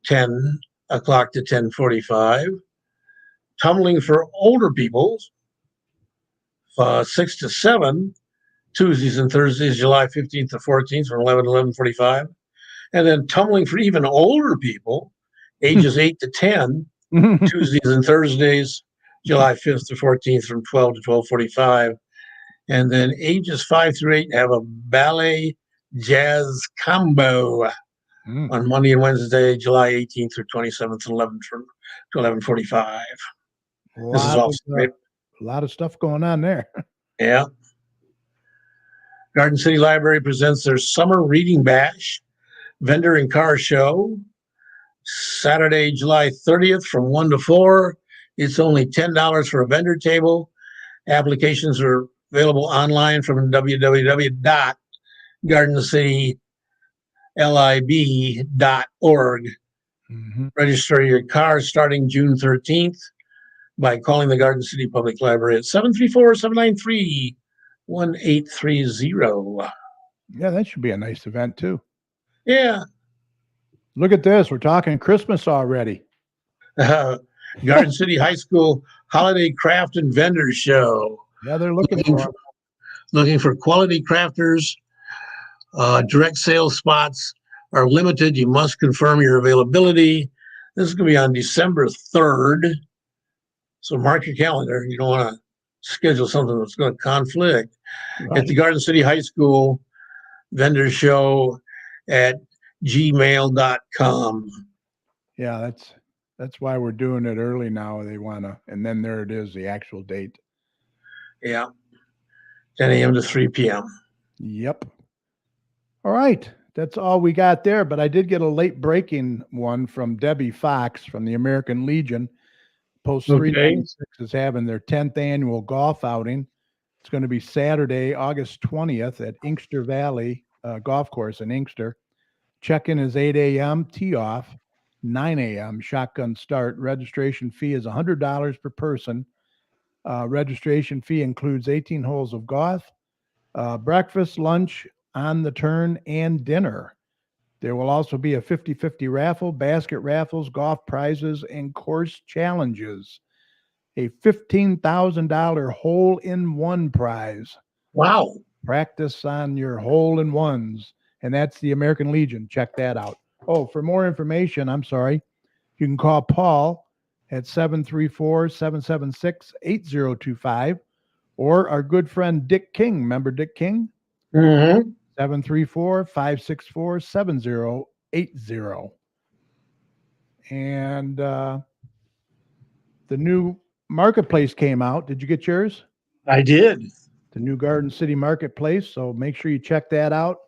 10 o'clock to 10:45. Tumbling for older people, 6 to 7, Tuesdays and Thursdays, July 15th to 14th from 11 to 11:45. And then tumbling for even older people, ages 8 to 10, Tuesdays and Thursdays, July 5th to 14th from 12 to 12:45. And then ages 5 through 8 have a ballet jazz combo on Monday and Wednesday, July 18th through 27th to 11:45. This is also great. A lot of stuff going on there. Yeah. Garden City Library presents their Summer Reading Bash vendor and car show. Saturday, July 30th from 1 to 4. It's only $10 for a vendor table. Applications are available online from www.gardencitylib.org. Register your car starting June 13th by calling the Garden City Public Library at 734-793-1830. Yeah, that should be a nice event too. Yeah. Look at this. We're talking Christmas already. Garden City High School Holiday Craft and Vendor Show. Yeah, they're looking Looking for for, looking for quality crafters. Direct sales spots are limited. You must confirm your availability. This is going to be on December 3rd. So mark your calendar. You don't want to schedule something that's going to conflict. At the Garden City High School vendor show at gmail.com. Yeah, that's why we're doing it early now. They want to, and then there it is, the actual date. Yeah. 10 a.m. to 3 p.m. Yep. All right. That's all we got there. But I did get a late breaking one from Debbie Fox from the American Legion. Post Okay. 396 is having their 10th annual golf outing. It's going to be Saturday, August 20th at Inkster Valley Golf Course in Inkster. Check-in is 8 a.m., tee off, 9 a.m., shotgun start. Registration fee is $100 per person. Registration fee includes 18 holes of golf, breakfast, lunch, on the turn, and dinner. There will also be a 50-50 raffle, basket raffles, golf prizes, and course challenges. A $15,000 hole-in-one prize. Wow. Practice on your hole-in-ones. And that's the American Legion. Check that out. Oh, for more information, I'm sorry, you can call Paul at 734-776-8025 or our good friend Dick King. Remember Dick King? Mm-hmm. 734-564-7080. And the new marketplace came out. Did you get yours? I did. The new Garden City Marketplace. So make sure you check that out.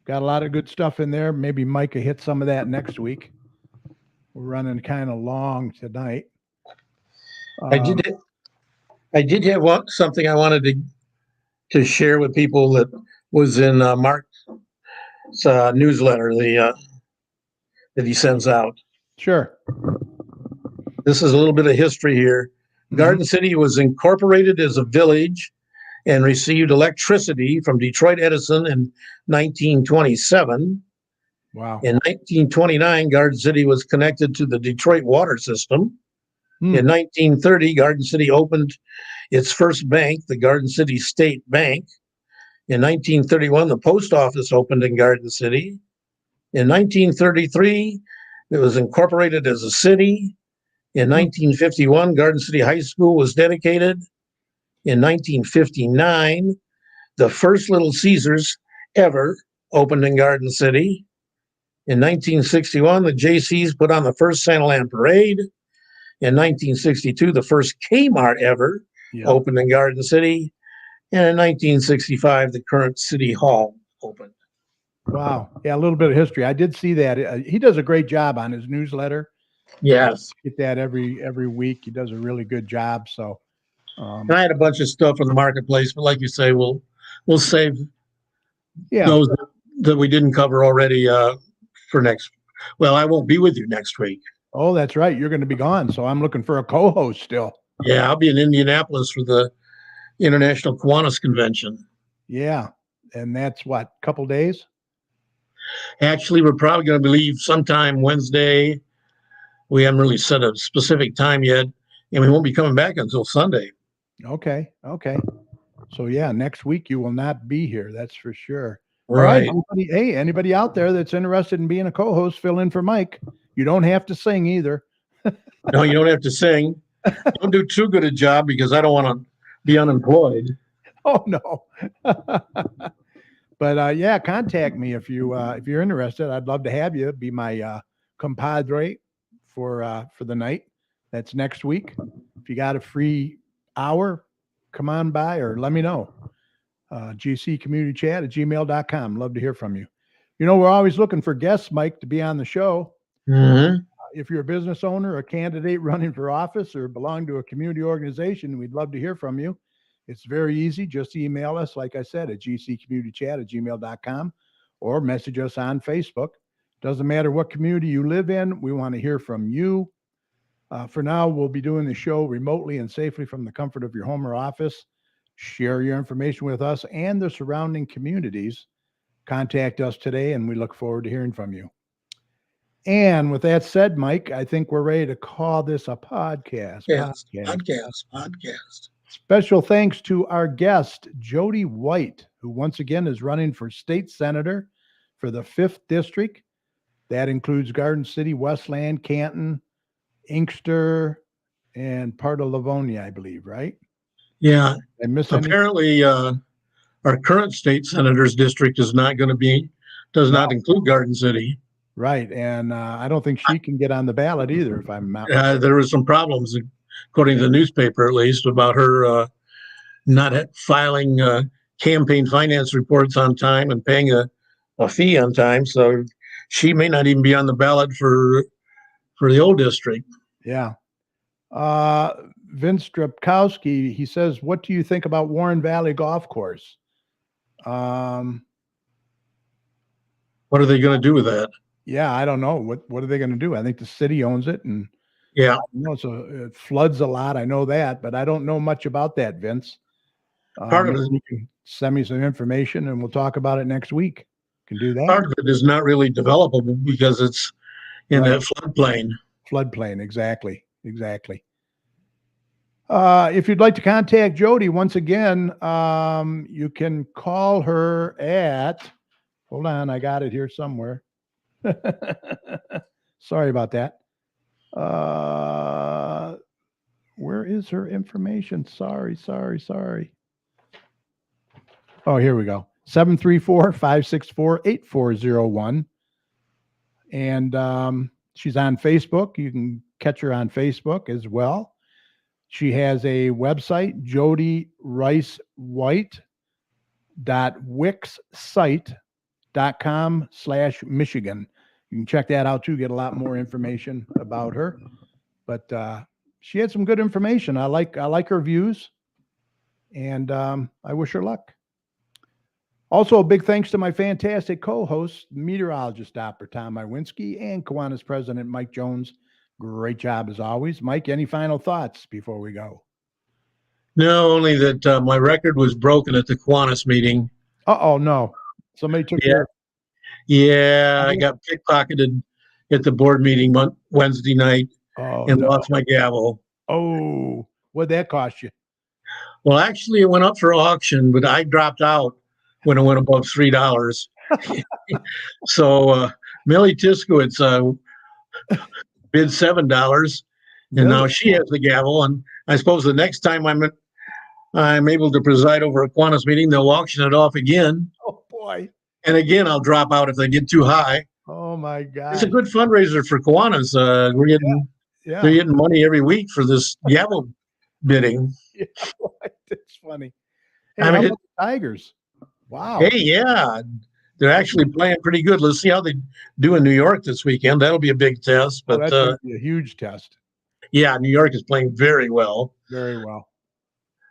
Got a lot of good stuff in there. Maybe Mike will hit some of that next week. We're running kind of long tonight. I did have something I wanted to share with people that was in Mark's newsletter that he sends out. Sure. This is a little bit of history here. Garden City was incorporated as a village and received electricity from Detroit Edison in 1927. Wow. In 1929, Garden City was connected to the Detroit water system. In 1930, Garden City opened its first bank, the Garden City State Bank. In 1931, the post office opened in Garden City. In 1933, it was incorporated as a city. In 1951, Garden City High School was dedicated. In 1959, the first Little Caesars ever opened in Garden City. In 1961, the Jaycees put on the first Santaland Parade. In 1962, the first Kmart ever opened in Garden City. And in 1965, the current City Hall opened. Wow. Yeah, a little bit of history. I did see that. He does a great job on his newsletter. Yes. Get that every week. He does a really good job. So and I had a bunch of stuff in the marketplace, but like you say, we'll save those that we didn't cover already for next. Well, I won't be with you next week. Oh, that's right. You're going to be gone. So I'm looking for a co-host still. Yeah, I'll be in Indianapolis for the International Kiwanis Convention. Yeah. And that's what, a couple days? Actually, we're probably going to leave sometime Wednesday. We haven't really set a specific time yet, and we won't be coming back until Sunday. Okay. So yeah, next week you will not be here. That's for sure. Right. All right. Anybody out there that's interested in being a co-host, fill in for Mike. You don't have to sing either. No, you don't have to sing. Don't do too good a job because I don't want to be unemployed. Oh no. But yeah, contact me if you're interested. I'd love to have you be my compadre for the night. That's next week. If you got a free hour, come on by or let me know. gccommunitychat@gmail.com. Love to hear from you. You know, we're always looking for guests, Mike, to be on the show. Mm-hmm. If you're a business owner, a candidate running for office, or belong to a community organization, we'd love to hear from you. It's very easy. Just email us, like I said, at gccommunitychat@gmail.com or message us on Facebook. Doesn't matter what community you live in. We want to hear from you. For now, we'll be doing the show remotely and safely from the comfort of your home or office. Share your information with us and the surrounding communities. Contact us today, and we look forward to hearing from you. And with that said, Mike, I think we're ready to call this a podcast. Yes, podcast. Special thanks to our guest, Jody White, who once again is running for state senator for the 5th District. That includes Garden City, Westland, Canton, Inkster, and part of Livonia, I believe, right? Yeah. I miss any? Apparently, our current state senator's district is not going to does not include Garden City. Right. And I don't think she can get on the ballot either, if I'm not mistaken. There was some problems, according to the newspaper at least, about her not filing campaign finance reports on time and paying a fee on time. So she may not even be on the ballot for the old district. Yeah. Vince Strepkowski, he says, what do you think about Warren Valley Golf Course? What are they going to do with that? Yeah, I don't know. What are they going to do? I think the city owns it, and yeah, so it floods a lot. I know that, but I don't know much about that, Vince. Part of it, you can send me some information, and we'll talk about it next week. Can do that. Part of it is not really developable because it's in that floodplain. Floodplain, exactly. If you'd like to contact Jody, once again, you can call her at. Hold on, I got it here somewhere. Sorry about that. Where is her information? Sorry. Oh, here we go. 734-564-8401. And she's on Facebook. You can catch her on Facebook as well. She has a website, jodyricewhite.wixsite.com/Michigan. You can check that out too, get a lot more information about her. But she had some good information. I like her views, and I wish her luck. Also, a big thanks to my fantastic co-hosts, meteorologist Dr. Tom Iwinski and Kiwanis President Mike Jones. Great job as always. Mike, any final thoughts before we go? No, only that my record was broken at the Kiwanis meeting. Uh-oh, no. Somebody took your... Yeah, I got pickpocketed at the board meeting Wednesday night and lost my gavel. Oh, what'd that cost you? Well, actually, it went up for auction, but I dropped out when it went above $3. So Millie Tiskowitz bid $7, and now she has the gavel. And I suppose the next time I'm able to preside over a Kiwanis meeting, they'll auction it off again. Oh boy! And again, I'll drop out if they get too high. Oh my God! It's a good fundraiser for Kiwanis. We're getting they're getting money every week for this gavel bidding. Yeah, it's funny. Hey, how about the Tigers? Wow. Hey, yeah. They're actually playing pretty good. Let's see how they do in New York this weekend. That'll be a big test. But that's going to be a huge test. Yeah, New York is playing very well. Very well.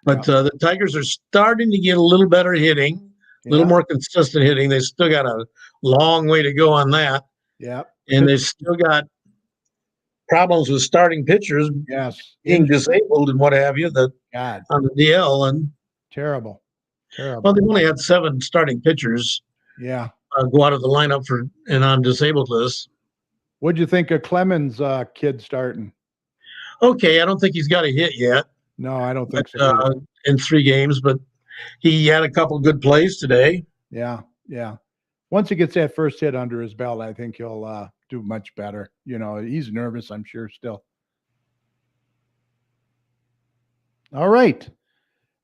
But the Tigers are starting to get a little better hitting, a little more consistent hitting. They still got a long way to go on that. Yeah. And they've still got problems with starting pitchers being disabled and what have you on the DL. And terrible. Well, they've only had 7 starting pitchers go out of the lineup and on disabled list. What'd you think of Clemens' kid starting? Okay, I don't think he's got a hit yet. No, I don't think so. In 3 games, but he had a couple good plays today. Yeah. Once he gets that first hit under his belt, I think he'll do much better. You know, he's nervous, I'm sure, still. All right.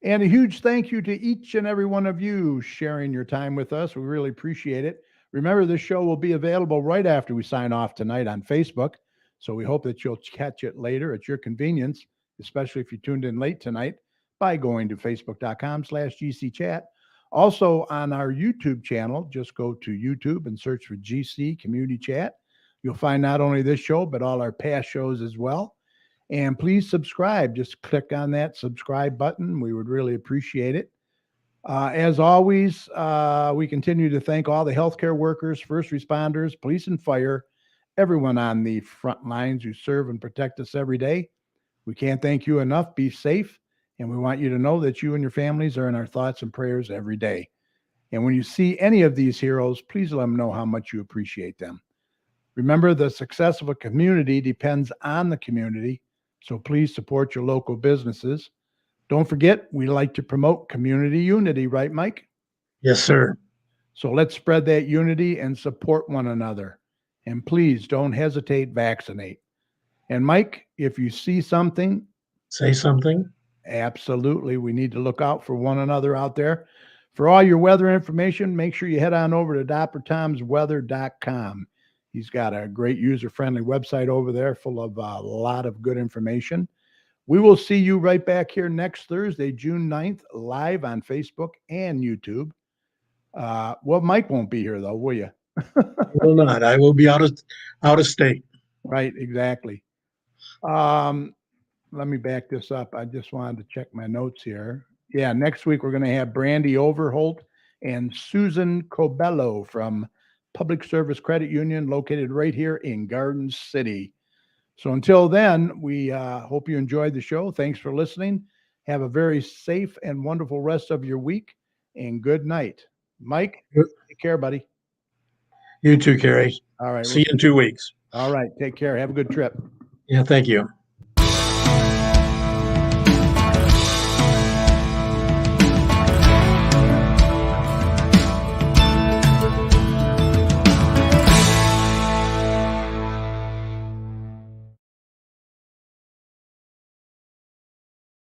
And a huge thank you to each and every one of you sharing your time with us. We really appreciate it. Remember, this show will be available right after we sign off tonight on Facebook. So we hope that you'll catch it later at your convenience, especially if you tuned in late tonight, by going to facebook.com/GCChat. Also on our YouTube channel, just go to YouTube and search for GC Community Chat. You'll find not only this show, but all our past shows as well. And please subscribe. Just click on that subscribe button. We would really appreciate it. As always, we continue to thank all the healthcare workers, first responders, police and fire, everyone on the front lines who serve and protect us every day. We can't thank you enough. Be safe. And we want you to know that you and your families are in our thoughts and prayers every day. And when you see any of these heroes, please let them know how much you appreciate them. Remember, the success of a community depends on the community, so please support your local businesses. Don't forget, we like to promote community unity, right, Mike? Yes, sir. So let's spread that unity and support one another. And please don't hesitate, vaccinate. And Mike, if you see something, Say something. absolutely, we need to look out for one another out there. For all your weather information, make sure you head on over to dappertomsweather.com. He's got a great user-friendly website over there full of a lot of good information. We will see you right back here next Thursday, June 9th, live on Facebook and YouTube. Well, Mike won't be here though, will you? I will not. I will be out of state. Right, exactly. Let me back this up. I just wanted to check my notes here. Yeah, next week we're going to have Brandy Overholt and Susan Cobello from Public Service Credit Union located right here in Garden City. So until then, we hope you enjoyed the show. Thanks for listening. Have a very safe and wonderful rest of your week, and good night. Mike, take care, buddy. You too, Carrie. All right. See you in 2 weeks. All right. Take care. Have a good trip. Yeah, thank you.